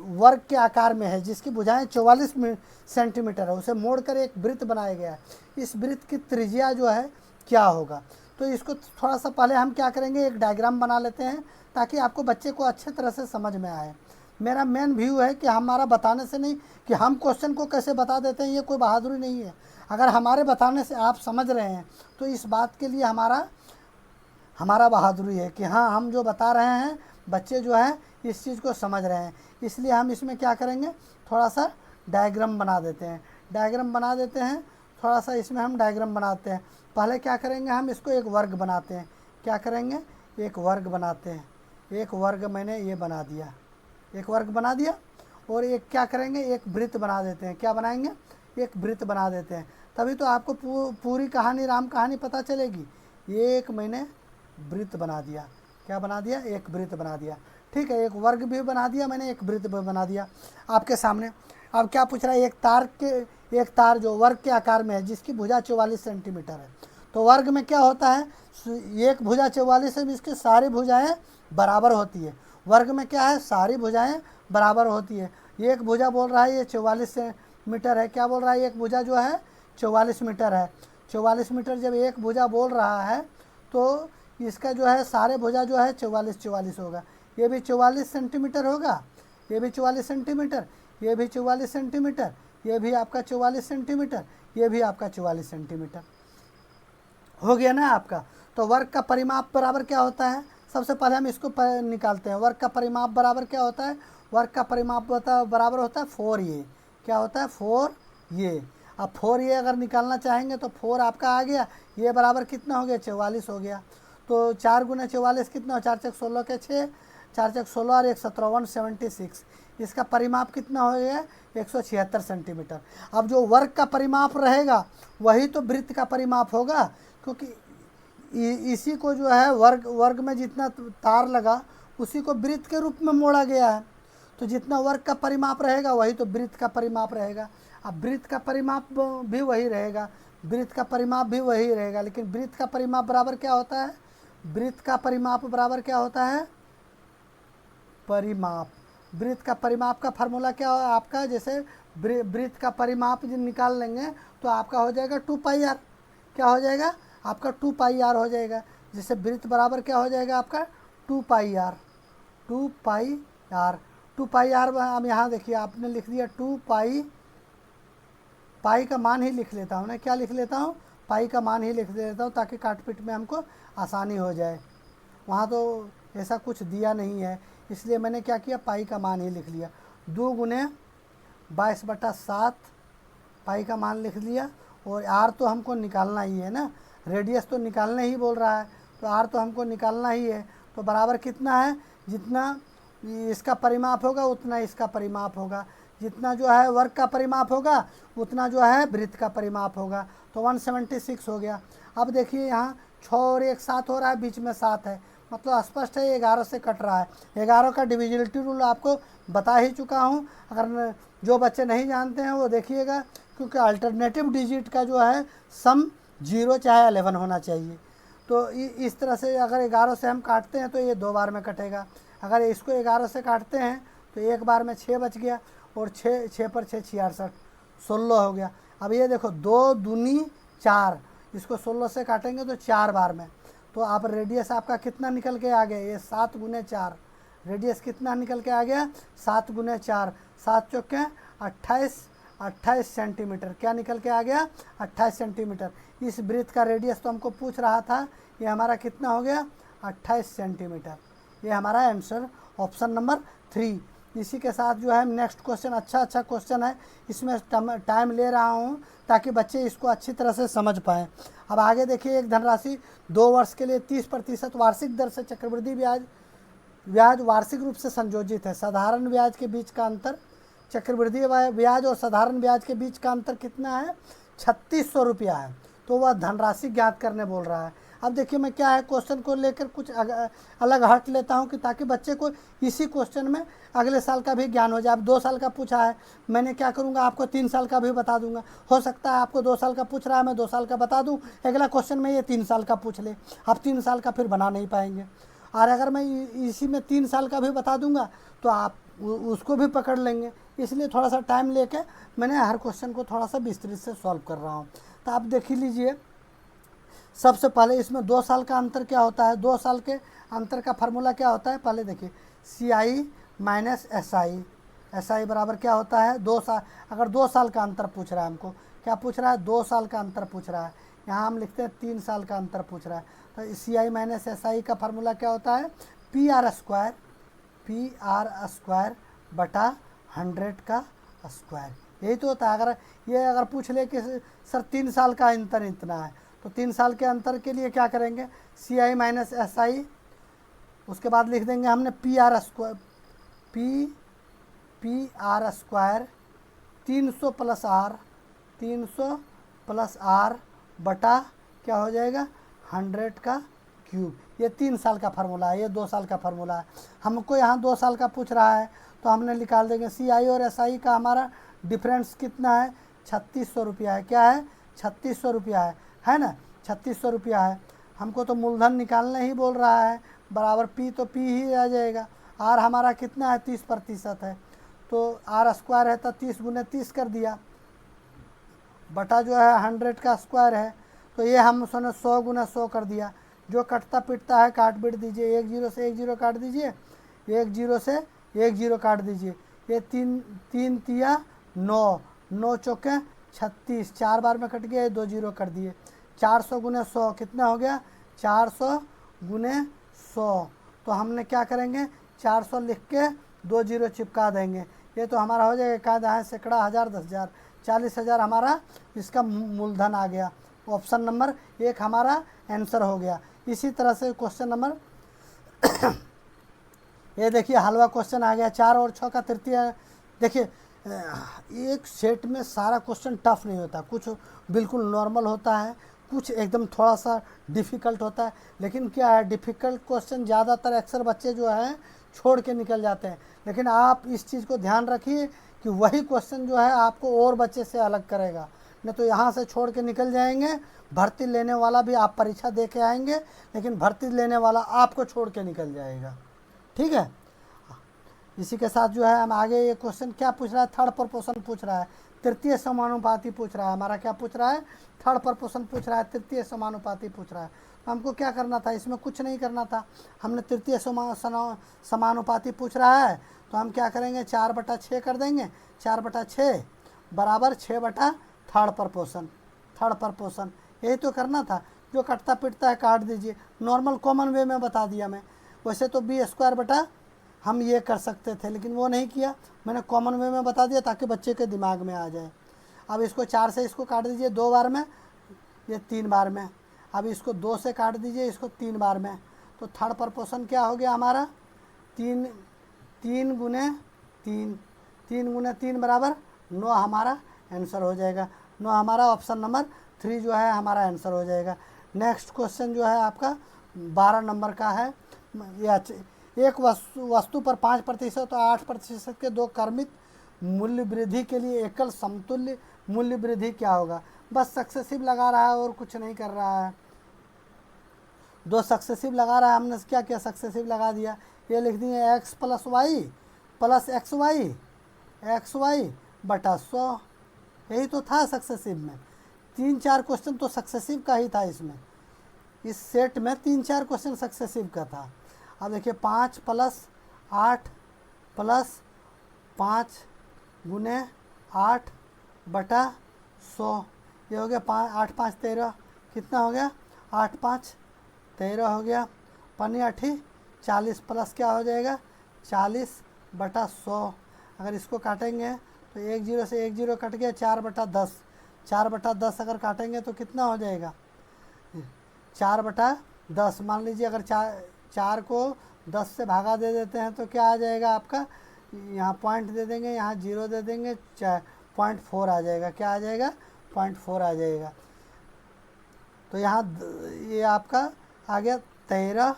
वर्ग के आकार में है जिसकी भुजाएं 44 सेंटीमीटर है, उसे मोड़कर एक वृत्त बनाया गया है, इस वृत्त की त्रिज्या जो है क्या होगा। तो इसको थोड़ा सा पहले हम क्या करेंगे एक डायग्राम बना लेते हैं ताकि आपको बच्चे को अच्छे तरह से समझ में आए। मेरा मेन व्यू है कि हमारा बताने से नहीं कि हम क्वेश्चन को कैसे बता देते हैं, ये कोई बहादुरी नहीं है। अगर हमारे बताने से आप समझ रहे हैं तो इस बात के लिए हमारा बहादुरी है कि हाँ हम जो बता रहे हैं बच्चे जो हैं इस चीज़ को समझ रहे हैं। इसलिए हम इसमें क्या करेंगे थोड़ा सा डायग्राम बना देते हैं, थोड़ा सा इसमें हम डायग्राम बनाते हैं। पहले क्या करेंगे हम इसको एक वर्ग बनाते हैं, क्या करेंगे एक वर्ग बनाते हैं, एक वर्ग मैंने ये बना दिया, एक वर्ग बना दिया, और एक क्या करेंगे एक वृत्त बना देते हैं, क्या बनाएंगे एक वृत्त बना देते हैं, तभी तो आपको पूरी कहानी राम कहानी पता चलेगी। एक मैंने वृत्त बना दिया, क्या बना दिया एक वृत्त बना दिया, ठीक है, एक वर्ग भी बना दिया मैंने, एक वृत्त भी बना दिया आपके सामने। अब क्या पूछ रहा है एक तार जो वर्ग के आकार में है जिसकी भुजा 44 सेंटीमीटर है। तो वर्ग में क्या होता है एक भुजा 44 है, इसकी सारी भुजाएं बराबर होती है। वर्ग में क्या है सारी भुजाएं बराबर होती है। एक भुजा बोल रहा है ये 44 मीटर है, क्या बोल रहा है एक भुजा जो है 44 मीटर है। 44 मीटर जब एक भुजा बोल रहा है तो इसका जो है सारे भुजा जो है 44 होगा, ये भी 44 सेंटीमीटर होगा, ये भी 44 सेंटीमीटर, ये भी 44 सेंटीमीटर, ये भी आपका 44 सेंटीमीटर, ये भी आपका 44 सेंटीमीटर हो गया ना आपका। तो वर्ग का परिमाप बराबर क्या होता है, सबसे पहले हम इसको निकालते हैं। वर्ग का परिमाप बराबर क्या होता है, वर्ग का परिमाप बराबर होता है 4a। क्या होता है, 4a। अब 4a अगर निकालना चाहेंगे तो 4 आपका आ गया, ये बराबर कितना हो गया, 44 हो गया। तो 4 गुना 44 कितना हो, 4 चक 16 के 6, 4 चक 16 और 1 17 176। इसका परिमाप कितना हो गया, 176 सेंटीमीटर। अब जो वर्ग का परिमाप रहेगा वही तो वृत्त का परिमाप होगा, क्योंकि इसी को जो है वर्ग में जितना तार लगा उसी को वृत्त के रूप में मोड़ा गया है। तो जितना वर्ग का परिमाप रहेगा वही तो वृत्त का परिमाप रहेगा। अब वृत्त का परिमाप भी वही रहेगा, वृत्त का परिमाप भी वही रहेगा, लेकिन वृत्त का परिमाप बराबर क्या होता है, वृत्त का परिमाप बराबर क्या होता है, परिमाप। वृत्त का परिमाप का फार्मूला क्या हो आपका, जैसे वृत्त का परिमाप निकाल लेंगे तो आपका हो जाएगा 2πr। क्या हो जाएगा आपका, 2πr हो जाएगा। जैसे वृत्त बराबर क्या हो जाएगा आपका, 2πr। 2πr हम यहाँ देखिए आपने लिख दिया 2π, पाई का मान ही लिख लेता हूँ ना, क्या लिख लेता हूँ, पाई का मान ही लिख देता हूँ ताकि काट पीट में हमको आसानी हो जाए। वहाँ तो ऐसा कुछ दिया नहीं है, इसलिए मैंने क्या किया, पाई का मान ही लिख लिया। 2 गुने 22/7 पाई का मान लिख लिया। और आर तो हमको निकालना ही है ना, रेडियस तो निकालना ही बोल रहा है, तो आर तो हमको निकालना ही है। तो बराबर कितना है, जितना इसका परिमाप होगा उतना इसका परिमाप होगा, जितना जो है वर्ग का परिमाप होगा उतना जो है वृत्त का परिमाप होगा। तो 176 हो गया। अब देखिए यहाँ 6 और 1 7 हो रहा है, बीच में 7 है, मतलब स्पष्ट है 11 से कट रहा है। 11 का डिविजिबिलिटी रूल आपको बता ही चुका हूँ, अगर जो बच्चे नहीं जानते हैं वो देखिएगा, क्योंकि अल्टरनेटिव डिजिट का जो है सम 0 चाहे 11 होना चाहिए। तो इस तरह से अगर 11 से हम काटते हैं तो ये 2 बार में कटेगा, अगर इसको 11 से काटते हैं तो 1 बार में 6 बच गया, और 6 पर 6 66, 16 हो गया। अब ये देखो 2 दूनी 4, इसको 16 से काटेंगे तो 4 बार में। तो आप रेडियस आपका कितना निकल के आ गया, ये 7 गुने 4, रेडियस कितना निकल के आ गया, 7 गुने 4, 7 चौके 28 सेंटीमीटर। क्या निकल के आ गया, 28 सेंटीमीटर। इस वृत्त का रेडियस तो हमको पूछ रहा था, ये हमारा कितना हो गया, 28 सेंटीमीटर। ये हमारा आंसर ऑप्शन नंबर 3। इसी के साथ जो है नेक्स्ट क्वेश्चन अच्छा क्वेश्चन है, इसमें टाइम ले रहा हूँ ताकि बच्चे इसको अच्छी तरह से समझ पाएँ। अब आगे देखिए, एक धनराशि 2 वर्ष के लिए 30% वार्षिक दर से चक्रवृद्धि ब्याज वार्षिक रूप से संयोजित है। साधारण ब्याज के बीच का अंतर, चक्रवृद्धि ब्याज और साधारण ब्याज के बीच का अंतर कितना है, 3600 रुपया है। तो वह धनराशि ज्ञात करने बोल रहा है। अब देखिए मैं क्या है, क्वेश्चन को लेकर कुछ अलग हट लेता हूं कि ताकि बच्चे को इसी क्वेश्चन में अगले साल का भी ज्ञान हो जाए। अब 2 साल का पूछा है, मैंने क्या करूंगा, आपको 3 साल का भी बता दूंगा। हो सकता है आपको 2 साल का पूछ रहा है, मैं 2 साल का बता दूं, अगला क्वेश्चन में ये 3 साल का पूछ ले, आप 3 साल का फिर बना नहीं पाएंगे। और अगर मैं इसी में 3 साल का भी बता दूंगा तो आप उसको भी पकड़ लेंगे। इसलिए थोड़ा सा टाइम लेके मैंने हर क्वेश्चन को थोड़ा सा विस्तृत से सॉल्व कर रहा हूँ। तो आप देख ही लीजिए, सबसे पहले इसमें 2 साल का अंतर क्या होता है, 2 साल के अंतर का फार्मूला क्या होता है, पहले देखिए CI माइनस SI। SI बराबर क्या होता है, 2 साल। अगर 2 साल का अंतर पूछ रहा है हमको, क्या पूछ रहा है, 2 साल का अंतर पूछ रहा है, यहाँ हम लिखते हैं 3 साल का अंतर पूछ रहा है। तो CI माइनस SI का फार्मूला क्या होता है, PR स्क्वायर बटा 100 का स्क्वायर। यही तो होता है। अगर पूछ ले कि सर 3 साल का अंतर इतना है, तो 3 साल के अंतर के लिए क्या करेंगे, CI माइनस SI, उसके बाद लिख देंगे हमने PR स्क्वायर 300 प्लस R बटा क्या हो जाएगा, 100 का क्यूब। ये 3 साल का फार्मूला है, ये 2 साल का फार्मूला है। हमको यहाँ 2 साल का पूछ रहा है तो हमने निकाल देंगे। CI और SI का हमारा डिफरेंस कितना है, 3600 रुपया है। क्या है, 3600 रुपया है ना, 3600 रुपया है। हमको तो मूलधन निकालना ही बोल रहा है, बराबर P तो P ही आ जाएगा। R हमारा कितना है, 30% है, तो R स्क्वायर है तो 30 गुने 30 कर दिया, बटा जो है 100 का स्क्वायर है, तो ये हम उसने 100 गुना 100 कर दिया। जो कटता पिटता है काट पीट दीजिए, 1 0 से 1 0 काट दीजिए, एक जीरो से एक जीरो काट दीजिए, ये तीन तीन तिया 9, 9 चौके 36, 4 बार में कट गया, ये 2 जीरो कर दिए। 400 गुने 100 कितना हो गया, 400 गुने 100। तो हमने क्या करेंगे, 400 लिख के 2 जीरो चिपका देंगे, ये तो हमारा हो जाएगा कहा है सैकड़ा, हज़ार, 10,000, 40,000 हमारा इसका मूलधन आ गया। ऑप्शन नंबर 1 हमारा आंसर हो गया। इसी तरह से क्वेश्चन नंबर ये देखिए हलवा क्वेश्चन आ गया, 4 और 6 का तृतीय। देखिए एक सेट में सारा क्वेश्चन टफ नहीं होता, कुछ बिल्कुल नॉर्मल होता है, कुछ एकदम थोड़ा सा डिफ़िकल्ट होता है। लेकिन क्या है, डिफ़िकल्ट क्वेश्चन ज़्यादातर अक्सर बच्चे जो हैं छोड़ के निकल जाते हैं। लेकिन आप इस चीज़ को ध्यान रखिए कि वही क्वेश्चन जो है आपको और बच्चे से अलग करेगा, नहीं तो यहाँ से छोड़ के निकल जाएंगे। भर्ती लेने वाला भी आप परीक्षा दे के आएंगे, लेकिन भर्ती लेने वाला आपको छोड़ के निकल जाएगा। ठीक है, इसी के साथ जो है हम आगे, ये क्वेश्चन क्या पूछ रहा है, थर्ड प्रपोर्शन पूछ रहा है, तृतीय समानुपाती पूछ रहा है। हमारा क्या पूछ रहा है, थर्ड प्रपोर्शन पूछ रहा है, तृतीय समानुपाती पूछ रहा है। तो हमको क्या करना था, इसमें कुछ नहीं करना था, हमने तृतीय समानुपाती पूछ रहा है तो हम क्या करेंगे, 4/6 कर देंगे, 4/6 बराबर 6 थर्ड प्रपोर्शन, थर्ड प्रपोर्शन, यही तो करना था। जो कटता पिटता है काट दीजिए, नॉर्मल कॉमन वे में बता दिया मैं। वैसे तो b² बटा हम ये कर सकते थे, लेकिन वो नहीं किया, मैंने कॉमन वे में बता दिया ताकि बच्चे के दिमाग में आ जाए। अब इसको 4 से इसको काट दीजिए 2 बार में, ये 3 बार में। अब इसको 2 से काट दीजिए इसको 3 बार में। तो थर्ड प्रपोर्शन क्या हो गया हमारा, 3 गुने 3 बराबर 9 हमारा आंसर हो जाएगा। 9 हमारा ऑप्शन नंबर 3 जो है हमारा आंसर हो जाएगा। नेक्स्ट क्वेश्चन जो है आपका 12 नंबर का है। एक वस्तु पर 5% तो 8% के दो क्रमित मूल्य वृद्धि के लिए एकल समतुल्य मूल्य वृद्धि क्या होगा। बस सक्सेसिव लगा रहा है और कुछ नहीं कर रहा है। 2 सक्सेसिव लगा रहा है, हमने क्या किया, सक्सेसिव लगा दिया। ये लिख दिए x + y + xy बटा 100, यही तो था सक्सेसिव में। 3-4 क्वेश्चन तो सक्सेसिव का ही था इसमें, इस सेट में 3-4 क्वेश्चन सक्सेसिव का था। अब देखिए 5 + 8 + 5 गुने 8 बटा 100, ये हो गया 8 × 5 = 13, कितना हो गया, 8 × 5 = 13 हो गया। 5 × 8 = 40 प्लस क्या हो जाएगा, 40/100। अगर इसको काटेंगे तो 1 0 से 1 0 कट गया, 4/10, 4/10 अगर काटेंगे तो कितना हो जाएगा, 4/10। मान लीजिए अगर 4 को 10 से भागा दे देते हैं तो क्या आ जाएगा आपका, यहाँ पॉइंट दे देंगे, यहाँ 0 दे देंगे, 0.4 आ जाएगा। क्या आ जाएगा, 0.4 आ जाएगा। तो यहाँ ये आपका आ गया 13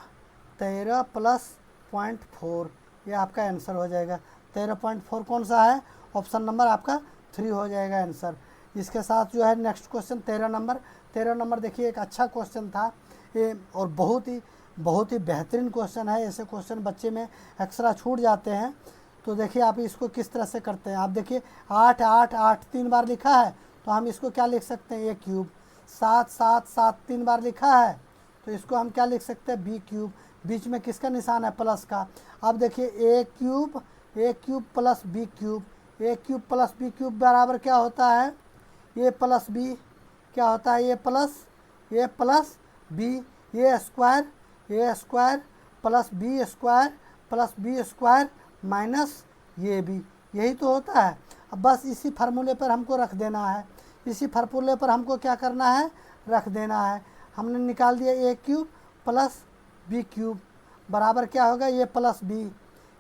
+ 0.4, ये आपका आंसर हो जाएगा। 13.4 कौन सा है, ऑप्शन नंबर आपका 3 हो जाएगा आंसर। इसके साथ जो है नेक्स्ट क्वेश्चन 13 नंबर देखिए एक अच्छा क्वेश्चन था ये, और बहुत ही बेहतरीन क्वेश्चन है। ऐसे क्वेश्चन बच्चे में अक्सर छूट जाते हैं। तो देखिए आप इसको किस तरह से करते हैं। आप देखिए 8 8 8 3 बार लिखा है तो हम इसको क्या लिख सकते हैं, a³। 7 7 7 3 बार लिखा है तो इसको हम क्या लिख सकते हैं, b³। बीच में किसका निशान है, प्लस का। अब देखिए a³ + b³ a³ + b³ बराबर क्या होता है, a + b क्या होता है, a + b, a² + b² minus ये भी, यही तो होता है। अब बस इसी फार्मूले पर हमको रख देना है, इसी फार्मूले पर हमको क्या करना है, रख देना है। हमने निकाल दिया a³ + b³ बराबर क्या होगा, a + b,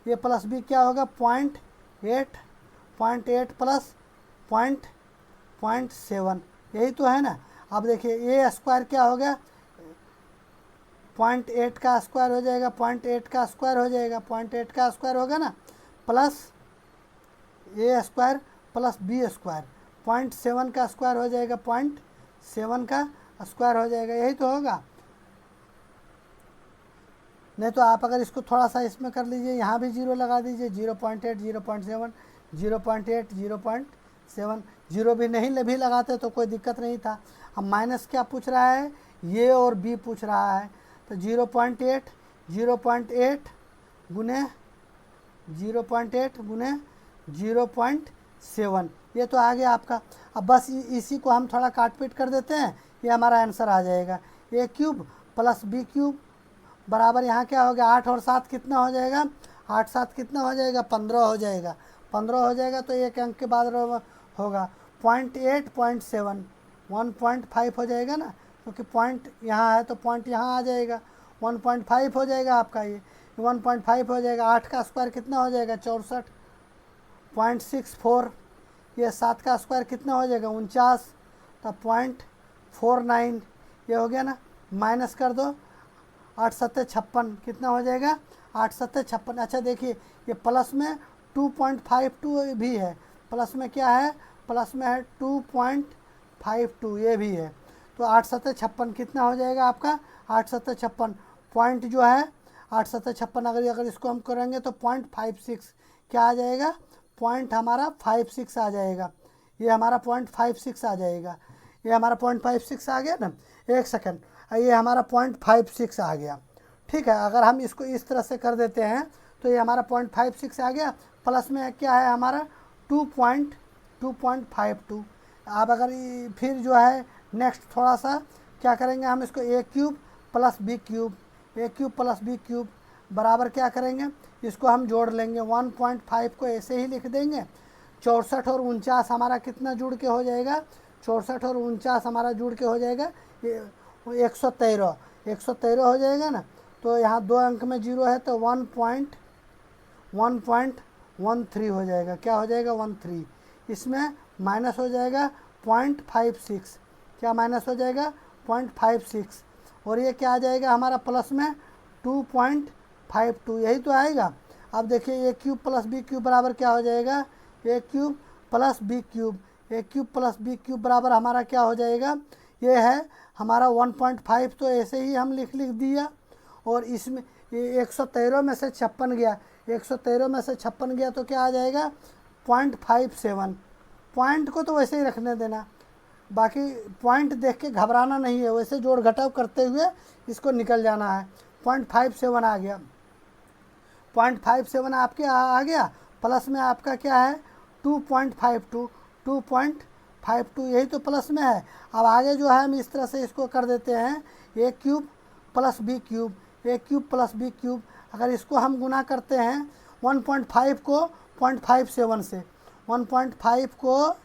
a + b क्या होगा, 0.8 + 0.7, यही तो है ना। अब देखिए a² क्या हो गया, 0.8 का स्क्वायर हो जाएगा, 0.8 का स्क्वायर हो जाएगा, 0.8 का स्क्वायर होगा ना, प्लस a² + b², 0.7 का स्क्वायर हो जाएगा, 0.7 का स्क्वायर हो जाएगा, यही तो होगा। नहीं तो आप अगर इसको थोड़ा सा इसमें कर लीजिए, यहाँ भी 0 लगा दीजिए, 0.8 0.7 0.8 0.7, 0 भी नहीं भी लगाते तो कोई दिक्कत नहीं था। अब माइनस क्या पूछ रहा है, ये और b पूछ रहा है। तो 0.8 गुने 0.8 गुने 0.7, ये तो आ गया आपका। अब बस इसी को हम थोड़ा काट पीट कर देते हैं, ये हमारा आंसर आ जाएगा। ए क्यूब प्लस बी क्यूब बराबर यहाँ क्या हो गया, 8 और 7 कितना हो जाएगा, 8 7 कितना हो जाएगा, 15 हो जाएगा। 15 हो जाएगा तो एक अंक के बाद होगा 0.8 0.7, 1.5 हो जाएगा ना, क्योंकि पॉइंट यहाँ है तो पॉइंट यहाँ आ जाएगा, 1.5 हो जाएगा आपका, ये 1.5 हो जाएगा। 8 का स्क्वायर कितना हो जाएगा, 64.64, ये 7 का स्क्वायर कितना हो जाएगा, 49, तो 0.49, ये हो गया ना। माइनस कर दो, 8 7 56 कितना हो जाएगा, 8 7 56। अच्छा देखिए, ये प्लस में 2.52 भी है, प्लस में क्या है, प्लस में है 2.52, ये भी है। तो 8 7 56 कितना हो जाएगा आपका, 8 7 56, पॉइंट जो है 8 7 56, अगर इसको हम करेंगे तो 0.56 क्या आ जाएगा, पॉइंट हमारा 56 आ जाएगा। ये हमारा 0.56 आ जाएगा, ये हमारा 0.56 आ गया ना। एक सेकंड, ये हमारा 0.56 आ गया, ठीक है। अगर हम इसको इस तरह से कर देते हैं तो ये हमारा 0.56 आ गया, प्लस में क्या है हमारा 2.52। अब अगर फिर जो है नेक्स्ट थोड़ा सा क्या करेंगे, हम इसको ए क्यूब प्लस बी क्यूब, ए क्यूब प्लस बी क्यूब बराबर क्या करेंगे, इसको हम जोड़ लेंगे। 1.5 को ऐसे ही लिख देंगे। 64 और 49 हमारा कितना जुड़ के हो जाएगा, 64 और 49 हमारा जुड़ के हो जाएगा 113, 113 हो जाएगा ना। तो यहाँ 2 अंक में 0 है तो 1.13 हो जाएगा, क्या हो जाएगा 13। इसमें माइनस हो जाएगा 0.56, क्या माइनस हो जाएगा 0.56, और ये क्या आ जाएगा हमारा प्लस में 2.52, यही तो आएगा। अब देखिए ए क्यूब प्लस बी क्यूब बराबर क्या हो जाएगा, ए क्यूब प्लस बी क्यूब, ए क्यूब प्लस बी क्यूब बराबर हमारा क्या हो जाएगा, ये है हमारा 1.5, तो ऐसे ही हम लिख दिया। और इसमें 113 में से 56 गया, 113 में से 56 गया तो क्या आ जाएगा 0.57। पॉइंट को तो वैसे ही रखने देना, बाकी पॉइंट देख के घबराना नहीं है, वैसे जोड़ घटाव करते हुए इसको निकल जाना है। 0.57 आ गया, 0.57 आपके आ गया, प्लस में आपका क्या है 2.52, 2.52, यही तो प्लस में है। अब आगे जो है हम इस तरह से इसको कर देते हैं, ए क्यूब प्लस बी क्यूब, ए क्यूब प्लस बी क्यूब, अगर इसको हम गुना करते हैं 1.5 को 0.57 से, 1.5 को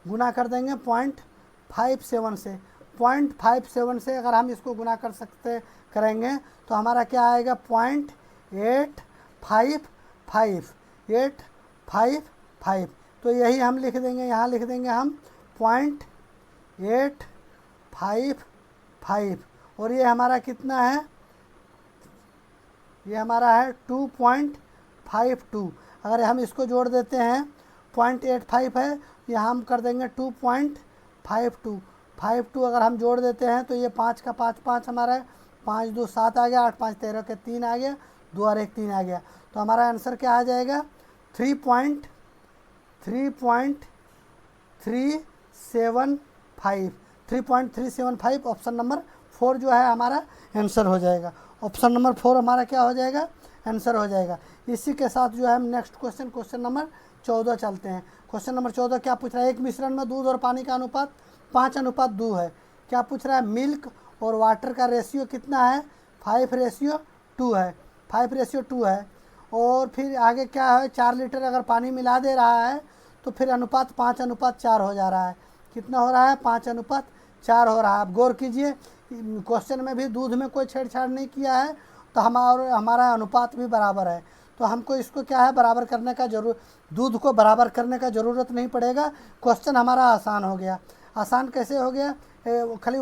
गुना कर देंगे 0.57 से, 0.57 से अगर हम इसको गुना करेंगे तो हमारा क्या आएगा 0.855, तो यही हम लिख देंगे, यहाँ लिख देंगे हम 0.855, और ये हमारा कितना है, ये हमारा है 2.52। अगर हम इसको जोड़ देते हैं 0.85 है, यहाँ हम कर देंगे 2.52 अगर हम जोड़ देते हैं तो ये 5 का 5 5 हमारा है, 5 2 7 आ गया, 8 5 13 के 3 आ गया, 2 और 1 3 आ गया। तो हमारा आंसर क्या आ जाएगा 3.375, ऑप्शन नंबर 4 जो है हमारा आंसर हो जाएगा। ऑप्शन नंबर 4 हमारा क्या हो जाएगा, आंसर हो जाएगा। इसी के साथ जो है हम नेक्स्ट क्वेश्चन नंबर 14 चलते हैं। क्वेश्चन नंबर 14 क्या पूछ रहा है, एक मिश्रण में दूध और पानी का अनुपात 5:2 है। क्या पूछ रहा है, मिल्क और वाटर का रेशियो कितना है, 5:2 है, 5:2 है। और फिर आगे क्या है, 4 लीटर अगर पानी मिला दे रहा है तो फिर अनुपात 5:4 हो जा रहा है। कितना हो रहा है, 5:4 हो रहा है। आप गौर कीजिए, क्वेश्चन में भी दूध में कोई छेड़छाड़ नहीं किया है, तो हमारा अनुपात भी बराबर है। तो हमको इसको क्या है, बराबर करने का दूध को बराबर करने का ज़रूरत नहीं पड़ेगा। क्वेश्चन हमारा आसान हो गया। आसान कैसे हो गया, खाली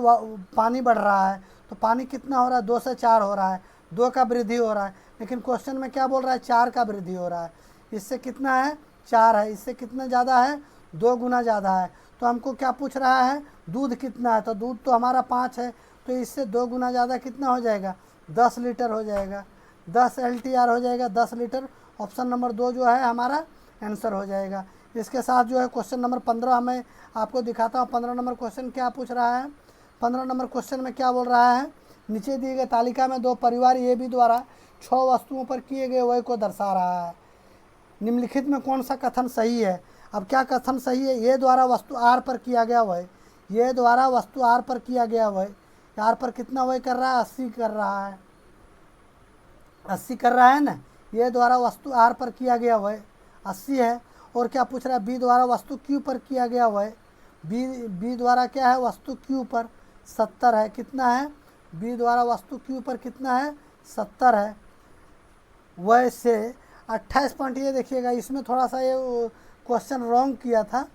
पानी बढ़ रहा है, तो पानी कितना हो रहा है, 2 से 4 हो रहा है, 2 का वृद्धि हो रहा है। लेकिन क्वेश्चन में क्या बोल रहा है, 4 का वृद्धि हो रहा है। इससे कितना है, 4 है, इससे कितना ज़्यादा है, 2 गुना ज़्यादा है। तो हमको क्या पूछ रहा है, दूध कितना है, तो दूध तो हमारा 5 है, तो इससे 2 गुना ज़्यादा कितना हो जाएगा, 10 लीटर हो जाएगा, 10 LTR हो जाएगा, 10 लीटर। ऑप्शन नंबर 2 जो है हमारा आंसर हो जाएगा। इसके साथ जो है क्वेश्चन नंबर 15 मैं आपको दिखाता हूँ। 15 नंबर क्वेश्चन क्या पूछ रहा है, 15 नंबर क्वेश्चन में क्या बोल रहा है, नीचे दिए गए तालिका में 2 परिवार ए बी द्वारा 6 वस्तुओं पर किए गए व्यय को दर्शा रहा है। निम्नलिखित में कौन सा कथन सही है? अब क्या कथन सही है? ये द्वारा वस्तु आर पर किया गया व्यय, ये द्वारा वस्तु आर पर किया गया व्यय, आर पर कितना व्यय कर रहा है? 80 कर रहा है, 80 कर रहा है ना। ये द्वारा वस्तु आर पर किया गया व्यय 80 है। और क्या पूछ रहा है? बी द्वारा वस्तु क्यू पर किया गया व्यय, बी द्वारा क्या है? वस्तु क्यू पर 70 है। कितना है? बी द्वारा वस्तु क्यू पर कितना है? 70 है। वैसे 28 पॉइंट, ये देखिएगा इसमें थोड़ा सा ये क्वेश्चन रॉन्ग किया था,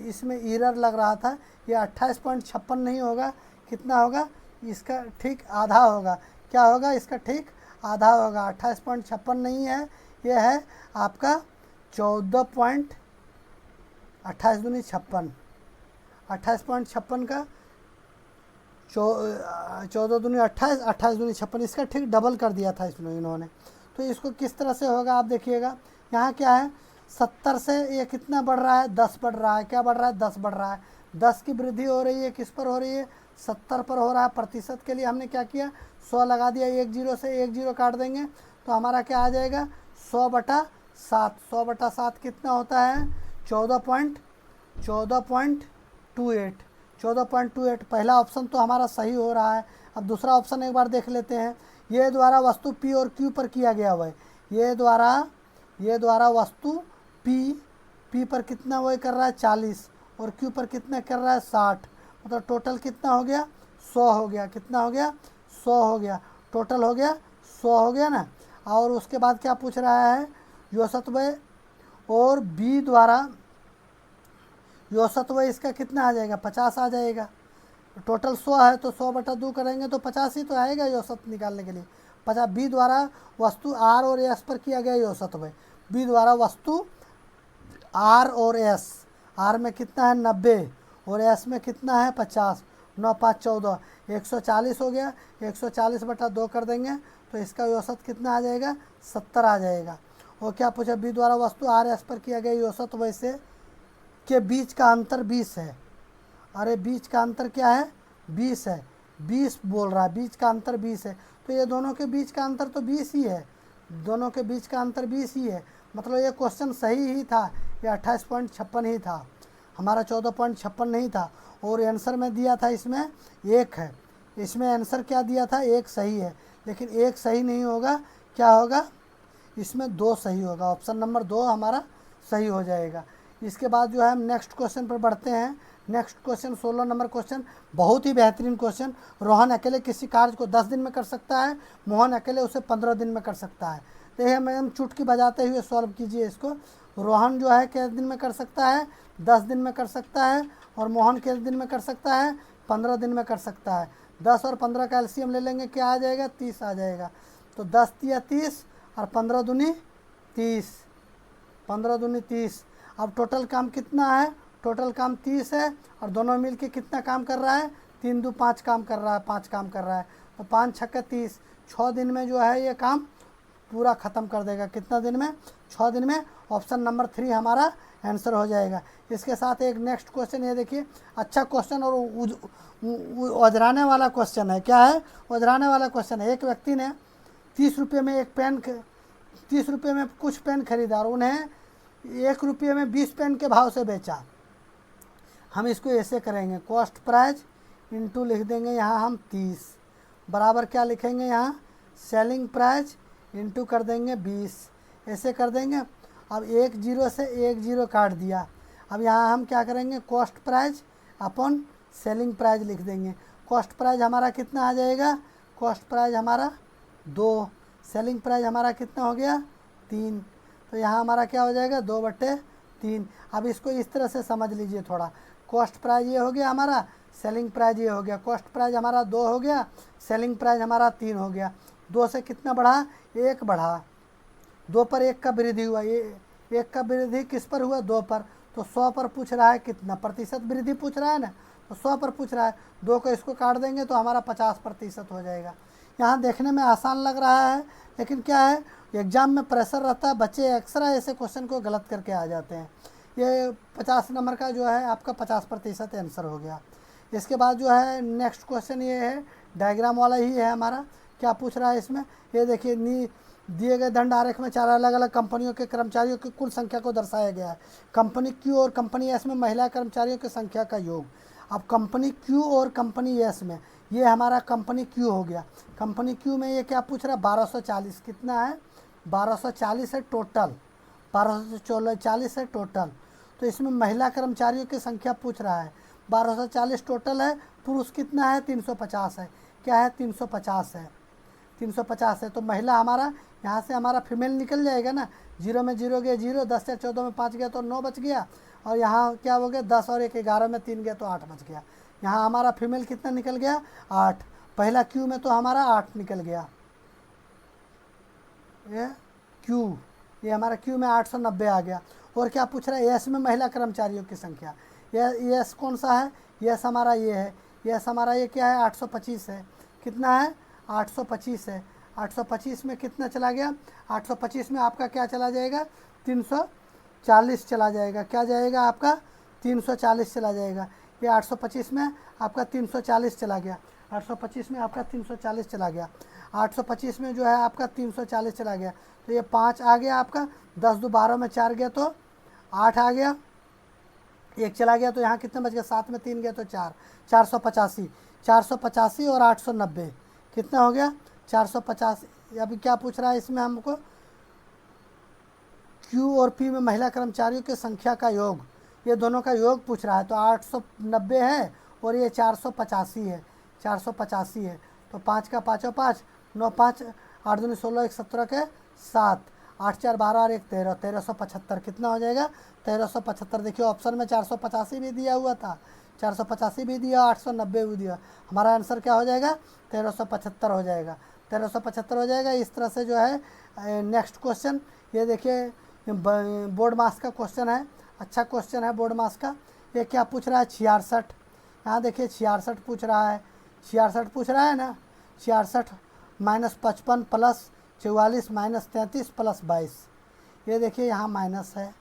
इसमें एरर लग रहा था। ये 28.56 नहीं होगा, कितना होगा? इसका ठीक आधा होगा। क्या होगा? इसका ठीक आधा होगा। 28.56 नहीं है, ये है आपका 14. 28 दूनी 56, 28.56 का 14 दूनी 28, 28 दूनी 56, इसका ठीक डबल कर दिया था इसमें इन्होंने। तो इसको किस तरह से होगा आप देखिएगा। यहाँ क्या है? 70 से ये कितना बढ़ रहा है? 10 बढ़ रहा है। क्या बढ़ रहा है? 10 बढ़ रहा है। 10 की वृद्धि हो रही है, किस पर हो रही है? 70 पर हो रहा है। प्रतिशत के लिए हमने क्या किया? 100 लगा दिया। 1 0 से 1 0 काट देंगे तो हमारा क्या आ जाएगा? 100/7। 100/7 कितना होता है? 14.28। 14.28 पहला ऑप्शन तो हमारा सही हो रहा है। अब दूसरा ऑप्शन एक बार देख लेते हैं। ये द्वारा वस्तु पी और क्यू पर किया गया व्यय, ये द्वारा वस्तु पी पर कितना व्यय कर रहा है? 40, और क्यू पर कितना कर रहा है? 60। मतलब टोटल कितना हो गया? 100 हो गया। कितना हो गया? 100 हो गया। टोटल हो गया 100 हो गया ना। और उसके बाद क्या पूछ रहा है? औसत व्यय, और बी द्वारा औसत व्यय इसका कितना आ जाएगा? 50 आ जाएगा। टोटल 100 है तो 100/2 करेंगे तो 50 ही तो आएगा औसत निकालने के लिए। 50। बी द्वारा वस्तु आर और एस पर किया गया औसत व्यय, बी द्वारा वस्तु आर और एस, आर में कितना है? 90, और एस में कितना है? 50। 9 5 14, 140 हो गया। 140/2 कर देंगे तो इसका औसत कितना आ जाएगा? 70 आ जाएगा। और क्या पूछा? बी द्वारा वस्तु आर एस पर किया गया औसत व्यय से के बीच का अंतर 20 है। अरे बीच का अंतर क्या है? 20 है। 20 बोल रहा है, बीच का अंतर 20 है। तो ये दोनों के बीच का अंतर तो 20 ही है, दोनों के बीच का अंतर 20 ही है। मतलब ये क्वेश्चन सही ही था, ये 28.56 ही था हमारा, 14.56 नहीं था। और आंसर में दिया था इसमें 1 है, इसमें आंसर क्या दिया था? 1 सही है। लेकिन 1 सही नहीं होगा, क्या होगा? इसमें 2 सही होगा। ऑप्शन नंबर 2 हमारा सही हो जाएगा। इसके बाद जो है हम नेक्स्ट क्वेश्चन पर बढ़ते हैं। नेक्स्ट क्वेश्चन 16 नंबर क्वेश्चन, बहुत ही बेहतरीन क्वेश्चन। रोहन अकेले किसी कार्य को 10 दिन में कर सकता है, मोहन अकेले उसे 15 दिन में कर सकता है। तो ये मैम चुटकी बजाते हुए सॉल्व कीजिए इसको। रोहन जो है कितने दिन में कर सकता है? 10 दिन में कर सकता है। और मोहन कितने दिन में कर सकता है? 15 दिन में कर सकता है। 10 और 15 का एलसीएम ले लेंगे, क्या आ जाएगा? 30 आ जाएगा। तो 10 तिया 30 और 15 दूनी 30, 15 दूनी 30। अब टोटल काम कितना है? टोटल काम 30 है, और दोनों मिल के कितना काम कर रहा है? 3 2 5 काम कर रहा है, 5 काम कर रहा है। तो 5 छक्के 30, 6 दिन में जो है ये काम पूरा ख़त्म कर देगा। कितना दिन में? 6 दिन में। ऑप्शन नंबर 3 हमारा आंसर हो जाएगा। इसके साथ एक नेक्स्ट क्वेश्चन ये देखिए, अच्छा क्वेश्चन और उजराने वाला क्वेश्चन है। क्या है? उजराने वाला क्वेश्चन है। एक व्यक्ति ने 30 रुपये में 30 रुपये में कुछ पेन खरीदा और उन्हें 1 रुपये में 20 पेन के भाव से बेचा। हम इसको ऐसे करेंगे, कॉस्ट प्राइस इंटू लिख देंगे यहाँ हम 30, बराबर क्या लिखेंगे यहाँ? सेलिंग प्राइस इंटू कर देंगे 20, ऐसे कर देंगे। अब 1 0 से 1 0 काट दिया। अब यहाँ हम क्या करेंगे? कॉस्ट प्राइस अपन सेलिंग प्राइस लिख देंगे। कॉस्ट प्राइस हमारा कितना आ जाएगा? कॉस्ट प्राइस हमारा 2, सेलिंग प्राइस हमारा कितना हो गया? 3। तो यहाँ हमारा क्या हो जाएगा? 2/3। अब इसको इस तरह से समझ लीजिए थोड़ा। कॉस्ट प्राइस ये हो गया हमारा, सेलिंग प्राइस ये हो गया। कॉस्ट प्राइस हमारा 2 हो गया, सेलिंग प्राइस हमारा 3 हो गया। 2 से कितना बढ़ा? 1 बढ़ा। 2 पर 1 का वृद्धि हुआ। ये 1 का वृद्धि किस पर हुआ? 2 पर। तो 100 पर पूछ रहा है कितना प्रतिशत वृद्धि पूछ रहा है ना, तो 100 पर पूछ रहा है। 2 को इसको काट देंगे तो हमारा 50% हो जाएगा। यहाँ देखने में आसान लग रहा है, लेकिन क्या है, एग्ज़ाम में प्रेशर रहता है, बच्चे अक्सर ऐसे क्वेश्चन को गलत करके आ जाते हैं। ये 50 नंबर का जो है आपका 50% आंसर हो गया। इसके बाद जो है नेक्स्ट क्वेश्चन ये है, डायग्राम वाला ही है हमारा। क्या पूछ रहा है इसमें, ये देखिए दिए गए दंड आरेख में 4 अलग अलग कंपनियों के कर्मचारियों की कुल संख्या को दर्शाया गया है। कंपनी क्यू और कंपनी एस में महिला कर्मचारियों की संख्या का योग। अब कंपनी क्यू और कंपनी एस में, ये हमारा कंपनी क्यू हो गया। कंपनी क्यू में ये क्या पूछ रहा है, 1240 कितना है, 1240 है टोटल, 1240 है टोटल। तो इसमें महिला कर्मचारियों की संख्या पूछ रहा है, 1240 टोटल है, पुरुष कितना है, 350 है। क्या है, 350 है, 350 है। तो महिला हमारा यहाँ से हमारा फीमेल निकल जाएगा ना, 0 में 0 गया 0, 10 या 14 में 5 गया तो 9 बच गया, और यहाँ क्या हो गया 10 और 1 11 में 3 गया तो 8 बच गया। यहाँ हमारा फीमेल कितना निकल गया, 8। पहला क्यू में तो हमारा 8 निकल गया, ये क्यू, ये हमारा क्यू में 890 आ गया। और क्या पूछ रहा है, एस में महिला कर्मचारियों की संख्या, ये एस कौन सा है, एस हमारा ये है, एस हमारा ये क्या है, 825 है। कितना है, 825 है। 825 में कितना चला गया, 825 में आपका क्या चला जाएगा, 340 चला जाएगा। क्या जाएगा आपका, 340 चला जाएगा। ये 825 में आपका 340 चला गया, 825 में आपका 340 चला गया, 825 में जो है आपका 340 चला गया। तो ये 5 आ गया आपका, 10 2 12 में 4 गया तो 8 आ गया, 1 चला गया तो यहाँ कितना बच गया, 7 में 3 गया तो 4, 485, 485 और 890 कितना हो गया, 485। अभी क्या पूछ रहा है इसमें हमको, क्यू और पी में महिला कर्मचारियों की संख्या का योग, ये दोनों का योग पूछ रहा है। तो 890 है और ये 485 है, 485 है। तो 5 का 5 और 5, 9 5 8 2 16 1 17 के 7, 8 4 12 और 1 13, 1375 कितना हो जाएगा, 1375। देखिए ऑप्शन में 485 भी दिया हुआ था, 485 भी दिया, 890 भी दिया। हमारा आंसर क्या हो जाएगा, 1375 हो जाएगा, 1375 हो जाएगा। इस तरह से जो है नेक्स्ट क्वेश्चन, ये देखिए बोर्ड मास का क्वेश्चन है, अच्छा क्वेश्चन है बोर्ड मास का। ये क्या पूछ रहा है, 66, यहाँ देखिए 66 पूछ रहा है, 66 पूछ रहा है ना, 66 -55 प्लस 44 - 33 प्लस 22। ये देखिए यहाँ माइनस है,